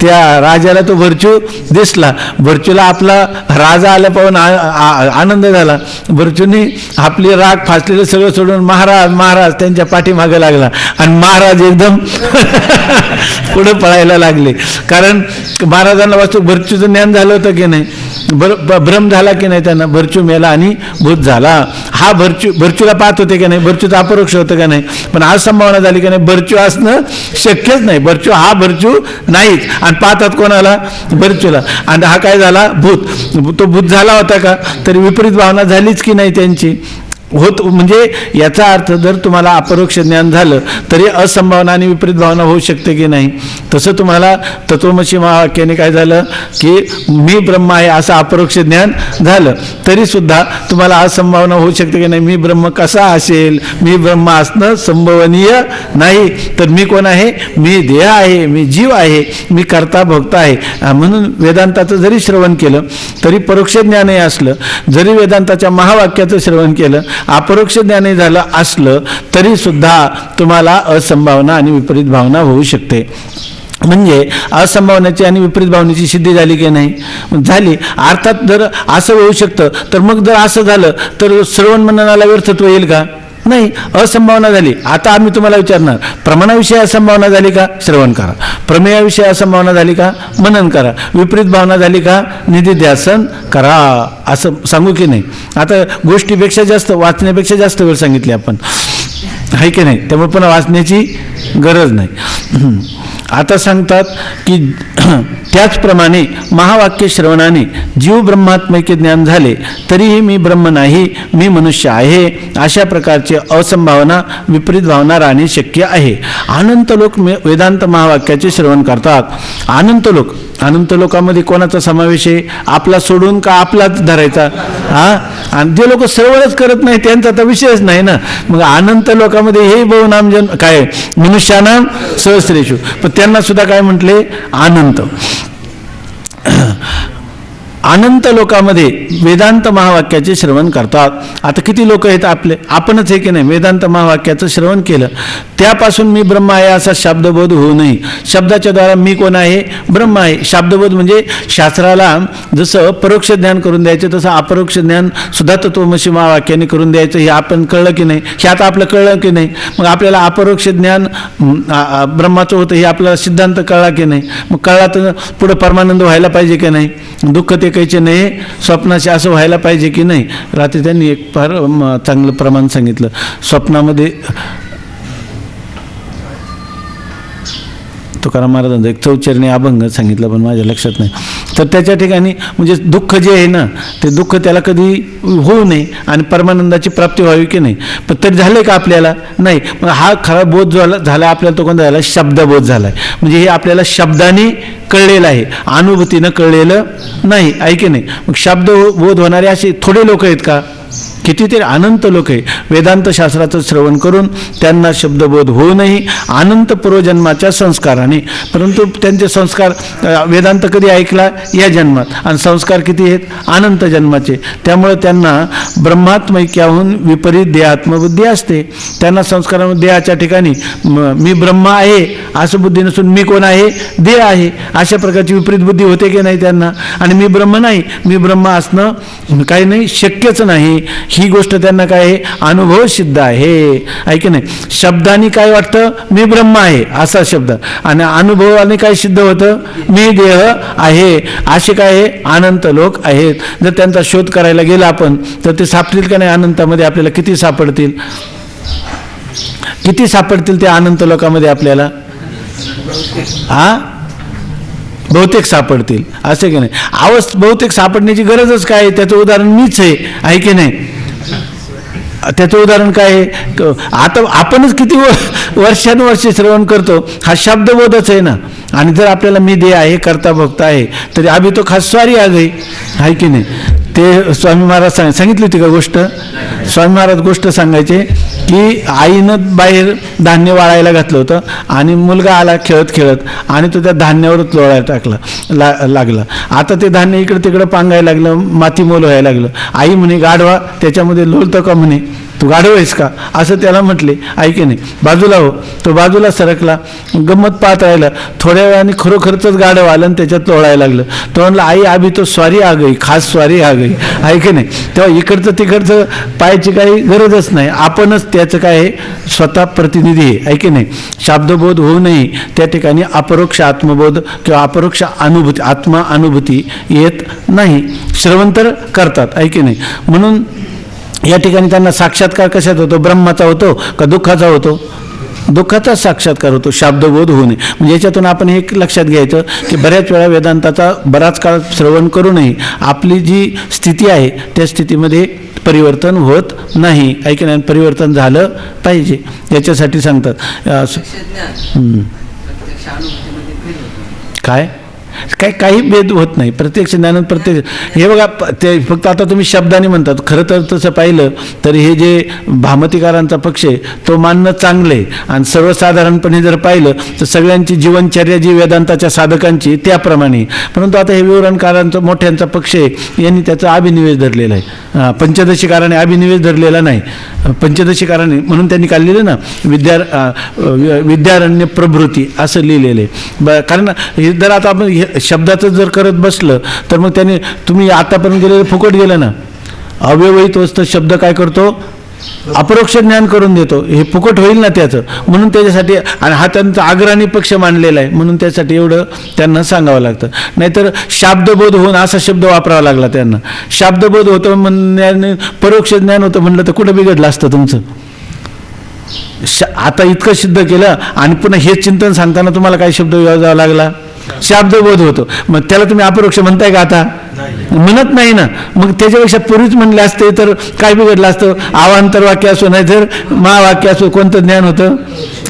त्या राजाला तो भरचू दिसला. भरचूला आपला राजा आला पाहून आनंद झाला. भरचूने आपली राग फासलेलं सगळं सोडून महाराज त्यांच्या पाठीमागे लागला आणि महाराज एकदम पुढे पळायला लागले. कारण महाराजांना वास्तू भरचूचं ज्ञान झालं होतं की नाही, भ्रम झाला की नाही त्यांना, भरचू मेला आणि भूत झाला. हा भरचूला पाहत होते की नाही, भरचूचं अपरोक्ष होतं का नाही, पण आज संभावना झाली की नाही, भरचू असणं शक्यच नाही, भरचू नाहीच. आणि पाहतात कोणाला, भरचूला. आणि हा काय झाला, भूत. तो भूत झाला होता का, तरी विपरीत भावना झालीच की नाही त्यांची होत. म्हणजे याचा अर्थ जर तुम्हाला अपरोक्ष ज्ञान झालं तरी असंभावना आणि विपरीत भावना होऊ शकते की नाही. तसं तुम्हाला तत्वमसी महावाक्याने काय झालं की मी ब्रह्म आहे असं अपरोक्ष ज्ञान झालं, तरी सुद्धा तुम्हाला असंभावना होऊ शकते की नाही, मी ब्रह्म कसा असेल, मी ब्रह्म असणं संभवनीय नाही. तर मी कोण आहे, मी देह आहे, मी जीव आहे, मी कर्ता भोक्ता आहे. म्हणून वेदांताचं जरी श्रवण केलं तरी परोक्ष ज्ञानही असलं, जरी वेदांताच्या महावाक्याचं श्रवण केलं अपरोक्ष ज्ञानी झालं असलं तरी सुद्धा तुम्हाला असंभावना आणि विपरीत भावना होऊ शकते. म्हणजे असंभावनेची आणि विपरीत भावनेची सिद्धी झाली की नाही, झाली. अर्थात जर असं होऊ शकतं तर मग जर असं झालं तर श्रवण मननाला व्यर्थत्व येईल का, नाही, असंभावना झाली. आता आम्ही तुम्हाला विचारणार, प्रमाणाविषयी असंभावना झाली का, श्रवण करा. प्रमेयाविषयी असंभावना झाली का, मनन करा. विपरीत भावना झाली का, निधिध्यासन करा. असं सांगू की नाही. आता गोष्टीपेक्षा जास्त, वाचण्यापेक्षा जास्त वेळ सांगितली आपण, आहे की नाही, त्यामुळे पुन्हा वाचण्याची गरज नाही. आता सांगतात की त्याचप्रमाणे महावाक्य श्रवणाने जीव ब्रह्मात्मैक्य ज्ञान झाले तरीही मी ब्रह्म नाही, मी मनुष्य आहे, अशा प्रकारचे असंभावना विपरीत भावना राहणे शक्य आहे. अनंत लोक वेदांत महावाक्याचे श्रवण करतात. अनंत लोकांमध्ये कोणाचा समावेश आहे, आपला सोडून का आपलाच धरायचा, आणि जे लोक श्रवणच करत नाही त्यांचा तर विषयच नाही ना. मग अनंत लोकांमध्ये हे बहुनाम जन काय, मनुष्यानाम सहस्रेषु, पण त्यांना सुद्धा काय म्हटले, अनंत लोकांमध्ये वेदांत महावाक्याचे श्रवण करतात. आता किती लोक आहेत आपणच आहे की नाही, वेदांत महावाक्याचं श्रवण केलं, त्यापासून मी ब्रह्म आहे असा शब्दबोध होऊ नये. शब्दाच्या द्वारा मी कोण आहे, ब्रह्म आहे. शब्दबोध म्हणजे शास्त्राला जसं परोक्ष ज्ञान करून द्यायचं तसं अपरोक्ष ज्ञान सुद्धा तत्वमसी महावाक्याने करून द्यायचं. हे आपण कळलं की नाही, हे आता आपलं कळलं की नाही. मग आपल्याला अपरोक्ष ज्ञान ब्रह्माचं होतं हे आपला सिद्धांत कळला की नाही. मग कळला तर पुढं परमानंद व्हायला पाहिजे की नाही, दुःख ते काहीचे नाही स्वप्नाचे असं व्हायला पाहिजे की नाही. रात्री त्यांनी एक फार चांगलं प्रमाण सांगितलं. स्वप्नामध्ये तुकाराम महाराजांचं एक चौचरणी अभंग सांगितलं पण माझ्या लक्षात नाही. तर त्याच्या ठिकाणी म्हणजे दुःख जे आहे ना, ते दुःख त्याला कधी होऊ नये आणि परमानंदाची प्राप्ती व्हावी की नाही. पण तरी झालं का आपल्याला, नाही. मग हा खरा बोध जो झाला आपल्याला तो कोणता झाला, शब्दबोध झाला आहे. म्हणजे हे आपल्याला शब्दाने कळलेलं आहे, अनुभूतीनं कळलेलं नाही, आहे की नाही. मग शब्दबोध होणारे असे थोडे लोक आहेत का? कितीतरी अनंत लोक आहे वेदांत शास्त्राचं श्रवण करून त्यांना शब्दबोध होऊनही अनंत पूर्वजन्माच्या संस्काराने, परंतु त्यांचे संस्कार वेदांत कधी ऐकला? या जन्मात. आणि संस्कार किती आहेत? अनंत जन्माचे. त्यामुळे त्यांना ब्रह्मात्मैक्याहून विपरीत देहात्मबुद्धी असते. त्यांना संस्कारामध्ये देहाच्या ठिकाणी मी ब्रह्म आहे असं बुद्धी नसून मी कोण आहे? देह आहे, अशा प्रकारची विपरीत बुद्धी होते की नाही त्यांना. आणि मी ब्रह्म नाही, मी ब्रह्म असणं काही नाही, शक्यच नाही. ही गोष्ट त्यांना काय आहे? अनुभव सिद्ध आहे की नाही. शब्दाने काय वाटतं? मी ब्रह्म आहे असा शब्द, आणि अनुभवाने काय सिद्ध होतं? मी देह आहे. असे काय आहे? अनंत लोक आहेत. जर त्यांचा शोध करायला गेला आपण तर ते सापडतील का नाही अनंतामध्ये? आपल्याला किती सापडतील? किती सापडतील त्या अनंत लोकांमध्ये आपल्याला? बहुतेक सापडतील, असे की नाही. बहुतेक सापडण्याची गरजच काय आहे? त्याचं उदाहरण मीच आहे की नाही. त्याचं उदाहरण काय आहे? आता आपणच किती वर्षानुवर्ष श्रवण करतो, हा शब्दबोधच आहे ना. आणि जर आपल्याला मी देह आहे, करता भोगता आहे, तरी अभि तो खास स्वारी आ गई, आहे की नाही. ते स्वामी महाराज सांगितली होती का गोष्ट? स्वामी महाराज गोष्ट सांगायचे की आईनं बाहेर धान्य वाळायला घातलं होतं आणि मुलगा आला खेळत खेळत आणि तो त्या धान्यावरच लोळायला टाकला लागला. आता ते धान्य इकडं तिकडं पांगायला लागलं, माती मोल व्हायला लागलं. आई म्हणे गाढवा त्याच्यामध्ये लोळतं का? म्हणे तू गाढव आहेस का? असं त्याला म्हटले, ऐके नाही. बाजूला हो. तो बाजूला सरकला, गंमत पाहत राहिला. थोड्या वेळाने खरोखरच गाढव आलं आणि त्याच्यात लोळायला लागलं. तो म्हणला आई अभि तो स्वारी आ गई, खास स्वारी आ गई, ऐके नाही. तेव्हा इकडचं तिकडचं पाहायची काही गरजच नाही. आपणच त्याचं काय आहे? स्वतः प्रतिनिधी आहे, ऐके नाही. शब्दबोध होऊनही त्या ठिकाणी अपरोक्ष आत्मबोध किंवा अपरोक्ष अनुभूती, आत्मा अनुभूती येत नाही. श्रवण तर करतात, ऐके नाही. म्हणून या ठिकाणी त्यांना साक्षात्कार कशात होतो? ब्रह्माचा होतो का दुःखाचा होतो? दुःखाचा साक्षात्कार होतो, शब्दबोध होऊ नये. म्हणजे याच्यातून आपण हे लक्षात घ्यायचं की बऱ्याच वेळा वेदांताचा बराच काळ श्रवण करूनही आपली जी स्थिती आहे त्या स्थितीमध्ये परिवर्तन होत नाही, ऐक नाही. परिवर्तन झालं पाहिजे याच्यासाठी सांगतात. काय काही भेद होत नाही प्रत्यक्ष ज्ञानात. प्रत्यक्ष हे बघा, ते फक्त आता तुम्ही शब्दाने म्हणतात, खरं तर तसं पाहिलं तर हे जे भामतीकारांचा पक्ष आहे तो मानणं चांगलं आहे. आणि सर्वसाधारणपणे जर पाहिलं तर सगळ्यांची जीवनचर्या जी वेदांताच्या साधकांची त्याप्रमाणे. परंतु आता हे विवरणकारांचा मोठ्यांचा पक्ष आहे, यांनी त्याचा अभिनिवेश धरलेला आहे. पंचदशीकाराने अभिनिवेश धरलेला नाही, पंचदशीकाराने. म्हणून त्यांनी काढलेलं ना विद्यारण्य प्रभृती असं लिहिलेलं आहे. कारण हे जर आता आपण शब्दाचं जर करत बसलं तर मग त्याने तुम्ही आतापर्यंत गेलेलं फुकट गेलं ना. अव्यवहित वस्तू शब्द काय करतो? अपरोक्ष ज्ञान करून देतो. हे फुकट होईल ना त्याचं. म्हणून त्याच्यासाठी, आणि हा त्यांचा अग्रणी पक्ष मानलेला आहे, म्हणून त्यासाठी एवढं त्यांना सांगावं लागतं. नाहीतर शब्दबोध होऊन असा शब्द वापरावा लागला त्यांना. शब्दबोध होतं म्हणण्याने परोक्ष ज्ञान होतं म्हणलं तर कुठं बिघडलं असतं तुमचं? आता इतकं सिद्ध केलं आणि पुन्हा हे चिंतन सांगताना तुम्हाला काय शब्द जावा लागला? शब्दबोध होतो. मग त्याला तुम्ही अपरोक्ष म्हणताय का? आता म्हणत नाही ना. मग त्याच्यापेक्षा पूर्वीच म्हणले असते तर काय बिघडलं असतं? अवांतर वाक्य असो नाही तर महावाक्य असो, कोणतं ज्ञान होतं?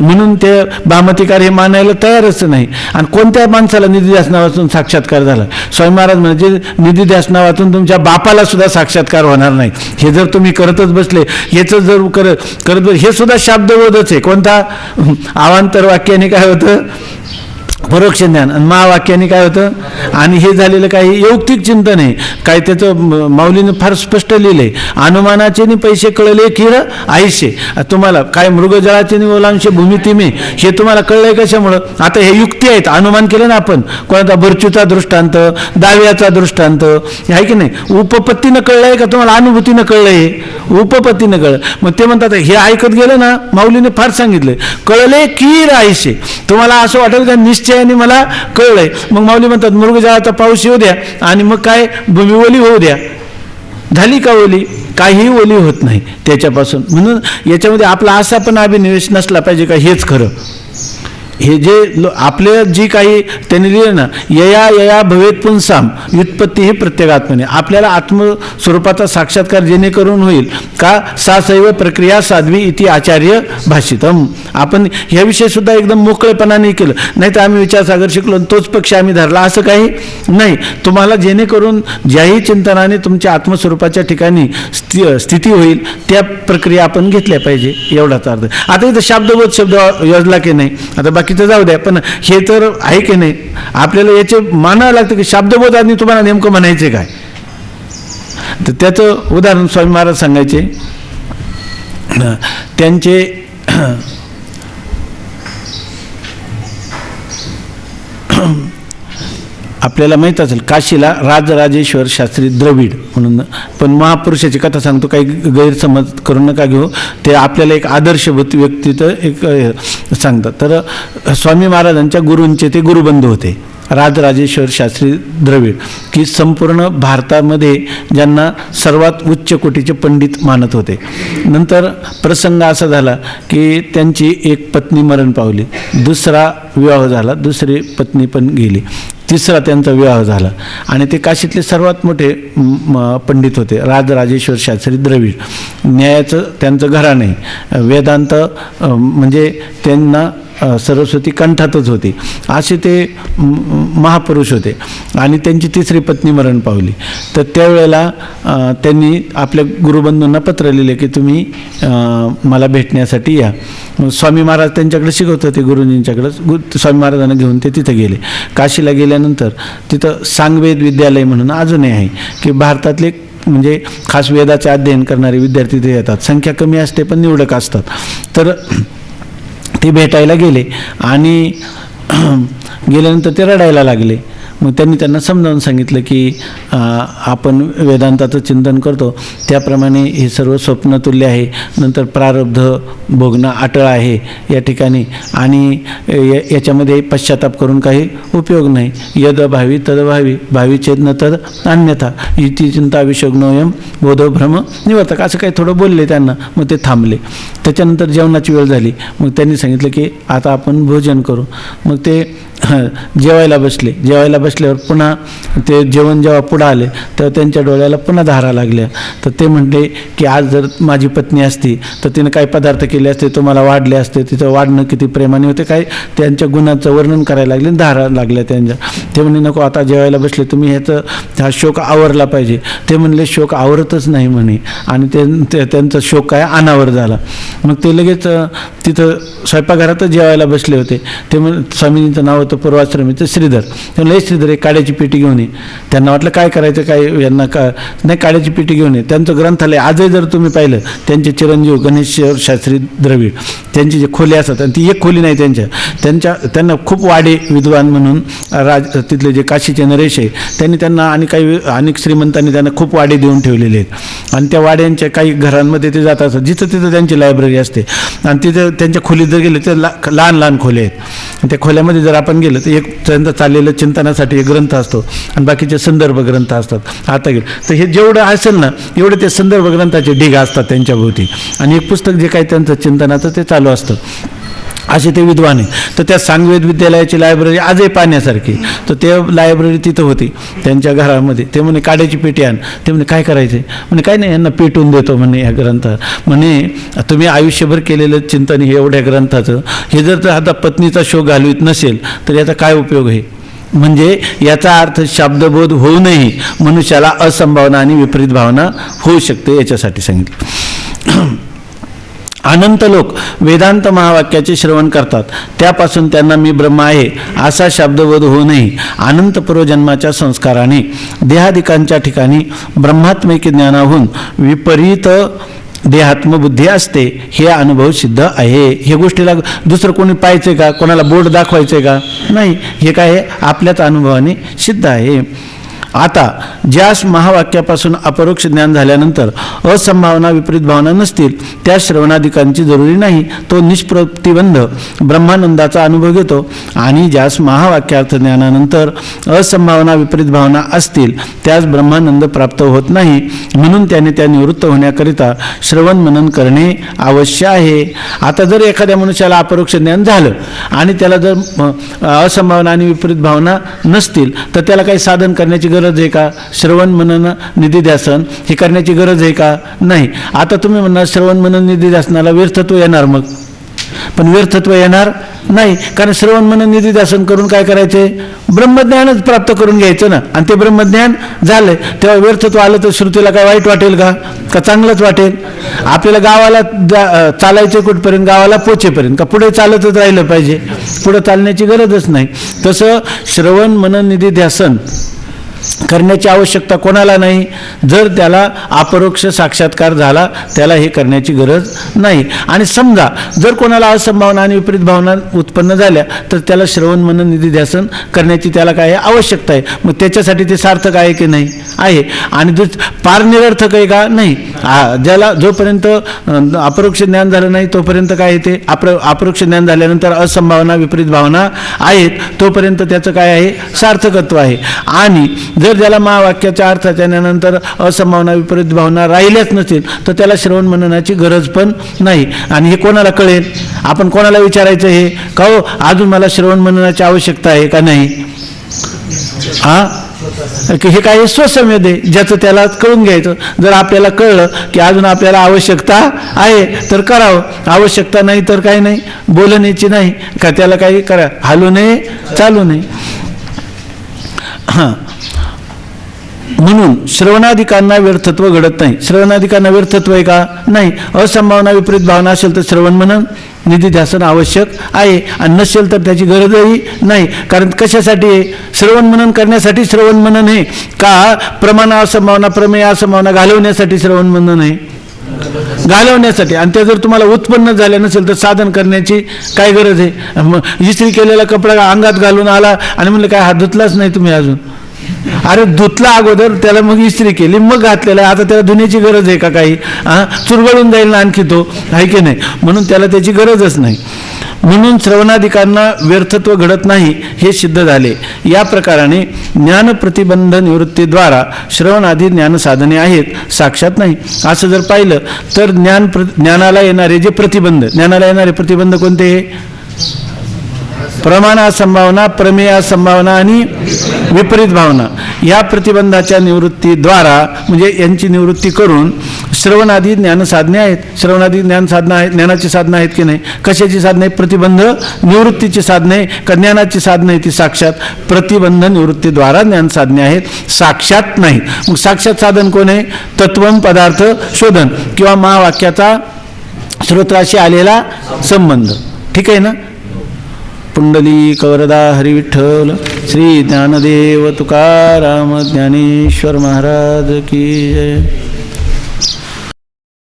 म्हणून ते भामतीकार हे मानायला तयारच नाही. आणि कोणत्या माणसाला निधीध्यास नावातून साक्षात्कार झाला? स्वामी महाराज म्हणजे निधीध्यास नावातून तुमच्या बापाला सुद्धा साक्षात्कार होणार नाही. हे जर तुम्ही करतच बसले, हेच जर करत हे सुद्धा शब्दबोधच आहे. कोणता? अवांतर वाक्याने काय होतं? परोक्ष ज्ञान. आणि महावाक्याने काय होतं? आणि हे झालेलं काही यौक्तिक चिंतन आहे. काय त्याचं माऊलीने फार स्पष्ट लिहिलंय, अनुमानाचे पैसे कळले खीर आईशे. तुम्हाला काय मृगजळाचे ओलांश भूमिती मे, हे तुम्हाला कळलंय कशामुळं? आता हे युक्ती आहेत. अनुमान केलं ना आपण, कोणाचा भरचूचा दृष्टांत, दाव्याचा दृष्टांत, आहे की नाही? उपपत्तीनं कळलंय का तुम्हाला? अनुभूतीनं कळलंय? उपपत्तीनं कळलं. मग ते म्हणतात हे ऐकत गेलं ना, माऊलीने फार सांगितलंय कळले खीर आईशे. तुम्हाला असं वाटेल का निश्चयाने मला कळलंय? मग माऊली म्हणतात मृगजळाचा पाऊस येऊ द्या आणि मग काय भूमी ओली होऊ द्या. झाली का ओली? काही ओली होत नाही त्याच्यापासून. म्हणून याच्यामध्ये आपला असा पण अभिनिवेश नसला पाहिजे का हेच खरं. हे जे आपले जी काही त्यांनी दिले ना, यया यया भवेत पुंसाम व्युत्पत्ती ही प्रत्येगात्मने, आपल्याला आत्मस्वरूपाचा साक्षात्कार जेणेकरून होईल का, सा सैव प्रक्रिया साध्वी इति आचार्य भाषितम. आपण ह्याविषयी सुद्धा एकदम मोकळेपणाने केलं, नाही तर आम्ही विचारसागर शिकलो तोच पक्ष आम्ही धरला असं काही नाही. तुम्हाला जेणेकरून ज्याही चिंतनाने तुमच्या आत्मस्वरूपाच्या ठिकाणी स्थिती होईल त्या प्रक्रिया आपण घेतल्या पाहिजे, एवढाच अर्थ. आता इथं शब्दबोध शब्द योजला की नाही, आता बाकीचं जाऊ द्या, पण हे तर आहे की नाही, आपल्याला याचे मानावं लागतं की शब्दबोधाने तुम्हाला नेमकं म्हणायचे काय. तर त्याचं उदाहरण स्वामी महाराज सांगायचे. त्यांचे आपल्याला माहीत असेल काशीला राजराजेश्वर शास्त्री द्रविड म्हणून, पण महापुरुषाची कथा सांगतो, काही गैरसमज करू नका घेऊ, ते आपल्याला एक आदर्शभूत व्यक्तित्व एक सांगतात. तर स्वामी महाराजांच्या गुरूंचे ते गुरुबंधू होते राजराजेश्वर शास्त्री द्रविड, की संपूर्ण भारतामध्ये ज्यांना सर्वात उच्च कोटीचे पंडित मानत होते. नंतर प्रसंग असा झाला की त्यांची एक पत्नी मरण पावली, दुसरा विवाह झाला, दुसरी पत्नी पण गेली, तिसरा त्यांचा विवाह झाला, आणि ते काशीतले सर्वात मोठे पंडित होते राजराजेश्वर शास्त्री द्रविड. न्यायाचं त्यांचं घराणं आहे, वेदांत म्हणजे त्यांना सरस्वती कंठातच होती, असे ते महापुरुष होते. आणि त्यांची तिसरी पत्नी मरण पावली. तर त्यावेळेला त्यांनी आपल्या गुरुबंधूंना पत्र लिहिले की तुम्ही मला भेटण्यासाठी या. स्वामी महाराज त्यांच्याकडे शिकवत होते, गुरुजींच्याकडं. स्वामी महाराजांना घेऊन ते तिथं गेले. काशीला गेल्यानंतर तिथं सांगवेद विद्यालय म्हणून अजूनही आहे, की भारतातले म्हणजे खास वेदाचे अध्ययन करणारे विद्यार्थी तिथे येतात. संख्या कमी असते पण निवडक असतात. तर ते भेटायला गेले आणि गेल्यानंतर ते रडायला लागले. मग त्यांना समजावून सांगितलं की आपण वेदांताचं चिंतन करतो त्याप्रमाणे हे सर्व स्वप्नतुल्य आहे, नंतर प्रारब्ध भोगणं अटळ आहे या ठिकाणी, आणि याच्यामध्ये पश्चाताप करून काही उपयोग नाही. यद भावी तद भावी भावी चेतन तद अन्यथा इति चिंता विषग्नोयम बोधो भ्रम निवर्तक, असं काही थोडं बोलले त्यांना. मग ते थांबले. त्याच्यानंतर जेवणाची वेळ झाली. मग त्यांनी सांगितलं की आता आपण भोजन करू. मग ते जेवायला बसले. जेवायला बसल्यावर पुन्हा ते जेवण जेव्हा पुढं आले तेव्हा त्यांच्या डोळ्याला पुन्हा धारा लागल्या. तर ते म्हणले की आज जर माझी पत्नी असती तर तिने काही पदार्थ केले असते, तुम्हाला वाढले असते, तिथं वाढणं किती प्रेमाने होते, काय त्यांच्या गुणाचं वर्णन करायला लागले, धारा लागल्या त्यांच्या. ते म्हणले नको, आता जेवायला बसले, तुम्ही हा शोक आवरला पाहिजे. ते म्हणले शोक आवरतच नाही म्हणे, आणि त्यांचा शोक काय अनावर झाला. मग ते लगेच तिथं स्वयंपाकघरातच जेवायला बसले होते. ते स्वामीजींचं नाव होतं पूर्वाश्रमीचं श्रीधर. ते म्हणले श्रीधर एक काड्याची पेटी घेऊन ये. त्यांना वाटलं काय करायचं, काय यांना नाही, काड्याची पेटी घेऊन ये. त्यांचं ग्रंथालय आजही जर तुम्ही पाहिलं, त्यांचे चिरंजीव गणेश्वर शास्त्री द्रविड त्यांची जे खोली असतात, आणि ती एक खोली नाही त्यांना खूप वाडे विद्वान म्हणून तिथले जे काशीचे नरेश आहे त्यांनी त्यांना आणि काही अनेक श्रीमंतांनी त्यांना खूप वाडे देऊन ठेवलेले आहेत. आणि त्या वाड्यांच्या काही घरांमध्ये ते जात असतात, जिथं तिथं त्यांची लायब्ररी असते. आणि तिथं त्यांच्या खोलीत जर गेले तर लहान लहान खोल्या आहेत. त्या खोल्यामध्ये जर आपण गेलं तर एक त्यांचा चाललेलं चिंतनासाठी एक ग्रंथ असतो आणि बाकीचे संदर्भ ग्रंथ असतात. आता गेलं तर हे जेवढं असेल ना एवढे ते संदर्भ ग्रंथाचे ढिग असतात त्यांच्याभोवती, आणि एक पुस्तक जे काही त्यांचं चिंतनाचं ते चालू असतं. असे ते विद्वान आहे. तर त्या सांगवेद विद्यालयाची लायब्ररी आजही पाहण्यासारखी. तर ते लायब्ररी तिथं होती त्यांच्या घरामध्ये. ते म्हणे काड्याची पेटी आण. ते म्हणे काय करायचे, म्हणे काय नाही, यांना पेटून देतो म्हणे ह्या ग्रंथात. म्हणे तुम्ही आयुष्यभर केलेलं चिंतन हे एवढ्या ग्रंथाचं, हे जर आता पत्नीचा शोक घालवीत नसेल तर याचा काय उपयोग आहे. म्हणजे याचा अर्थ शब्दबोध होऊनही मनुष्याला असंभावना आणि विपरीत भावना होऊ शकते, याच्यासाठी सांगितलं. अनंत लोक वेदांत महावाक्याचे श्रवण करतात, त्यापासून त्यांना मी ब्रह्म आहे असा शब्दबोध होऊनही अनंत पूर्वजन्माच्या संस्काराने देहादिकांच्या ठिकाणी ब्रह्मात्मिक ज्ञानाहून विपरीत देहात्मबुद्धी असते, हे अनुभव सिद्ध आहे. हे गोष्टीला दुसरं कोणी पाहायचं का, कोणाला बोर्ड दाखवायचं का, नाही. हे काय आहे, आपल्याच अनुभवाने सिद्ध आहे. आता ज्यास महावाक्यापासून अपरोक्ष ज्ञान झाल्यानंतर असंभावना विपरीत भावना नसतील त्या श्रवणाधिकांची जरुरी नाही, तो निष्प्रतिबंध ब्रह्मानंदाचा अनुभव घेतो. आणि ज्यास महावाक्यार्थ ज्ञानानंतर असंभावना विपरीत भावना असतील त्यास ब्रह्मानंद प्राप्त होत नाही, म्हणून त्याने त्या निवृत्त होण्याकरिता श्रवण मनन करणे आवश्यक आहे. आता जर एखाद्या मनुष्याला अपरोक्ष ज्ञान झालं आणि त्याला जर असंभावना आणि विपरीत भावना नसतील तर त्याला काही साधन करण्याची गरज आहे का? श्रवण मनन निधिध्यासन हे करण्याची गरज आहे का? नाही. आता तुम्ही म्हणणार श्रवण मनन निधिध्यासनाला व्यर्थत्व येणार, मग पण व्यर्थत्व येणार नाही, कारण श्रवण मनन निधिध्यासन करून काय करायचे? ब्रह्मज्ञानच प्राप्त करून घ्यायचं ना. आणि ते ब्रह्मज्ञान झालंय तेव्हा व्यर्थत्व आलं तर श्रुतीला काय वाईट वाटेल का? का चांगलंच वाटेल? आपल्याला गावाला चालायचं कुठपर्यंत? गावाला पोचेपर्यंत. का पुढे चालतच राहिलं पाहिजे? पुढे चालण्याची गरजच नाही. तसं श्रवण मनन निधिध्यासन करण्याची आवश्यकता कोणाला नाही. जर त्याला अपरोक्ष साक्षात्कार झाला त्याला हे करण्याची गरज नाही. आणि समजा जर कोणाला असंभावना आणि विपरीत भावना उत्पन्न झाल्या तर त्याला श्रवण मनन निधिध्यासन करण्याची त्याला काय आवश्यकता आहे. मग त्याच्यासाठी ते सार्थक आहे की नाही? आहे. आणि पार निरर्थक आहे का? नाही. ज्याला जोपर्यंत अपरोक्ष ज्ञान झालं नाही तोपर्यंत काय येते? अपरोक्ष ज्ञान झाल्यानंतर असंभावना विपरीत भावना आहेत तोपर्यंत त्याचं काय आहे? सार्थकत्व आहे. आणि जर ज्याला महावाक्याच्या अर्थाच्या ज्ञानानंतर असंभावना विपरीत भावना राहिल्याच नसतील तर त्याला श्रवण मननाची गरज पण नाही. आणि हे कोणाला कळेल? आपण कोणाला विचारायचं हे? का हो अजून मला श्रवण मननाची आवश्यकता आहे का नाही? हे काय स्वसंवेद आहे, ज्याचं त्याला कळून घ्यायचं. जर आपल्याला कळलं की अजून आपल्याला आवश्यकता आहे तर करावं, आवश्यकता नाही तर काही नाही, बोलण्याची नाही का, त्याला काही करा, हालू नये चालू नये. हां, म्हणून श्रवणाधिकांना व्यर्थत्व घडत नाही. श्रवणाधिकांना व्यर्थत्व आहे का? नाही. असंभावना विपरीत भावना असेल तर श्रवण मनन निधिध्यासन आवश्यक आहे आणि नसेल तर त्याची गरजही नाही. कारण कशासाठी आहे? श्रवण मनन करण्यासाठी श्रवण मनन आहे का प्रमाण असंभावना प्रमेय असंभावना घालवण्यासाठी श्रवण मनन आहे? घालवण्यासाठी. आणि ते जर तुम्हाला उत्पन्न झाले नसेल तर साधन करण्याची काय गरज आहे? इस्त्री केलेला कपडा अंगात घालून आला आणि म्हणलं काय हात धुतलाच नाही तुम्ही अजून? अरे धुतला अगोदर, त्याला मग इस्त्री केली मग घातलेला, आता त्याला धुण्याची गरज आहे का काही? चुरगळून जाईल ना आणखी तो, आहे की नाही? म्हणून त्याला त्याची गरजच नाही. म्हणून श्रवणाधिकांना व्यर्थत्व घडत नाही हे सिद्ध झाले. या प्रकाराने ज्ञान प्रतिबंध निवृत्तीद्वारा श्रवणाधी ज्ञानसाधने आहेत, साक्षात नाही. असं जर पाहिलं तर ज्ञानाला येणारे जे प्रतिबंध, ज्ञानाला येणारे प्रतिबंध कोणते? प्रमाण असंभावना, प्रमेय असंभावना आणि विपरीत भावना. या प्रतिबंधाच्या निवृत्तीद्वारा म्हणजे यांची निवृत्ती करून श्रवणादी ज्ञानसाधने आहेत. श्रवणादी ज्ञानसाधना आहेत, ज्ञानाची साधना आहेत की नाही? कशाची साधने? प्रतिबंध निवृत्तीची साधने का ज्ञानाची साधने? ती साक्षात प्रतिबंध निवृत्तीद्वारा ज्ञानसाधने आहेत, साक्षात नाही. मग साक्षात साधन कोण आहे? तत्वम पदार्थ शोधन किंवा महावाक्याचा श्रोत्राशी आलेला संबंध. ठीक आहे ना? पुंडलिक वरदा हरी विठ्ठल श्री ज्ञानदेव तुकाराम ज्ञानेश्वर महाराज की जय.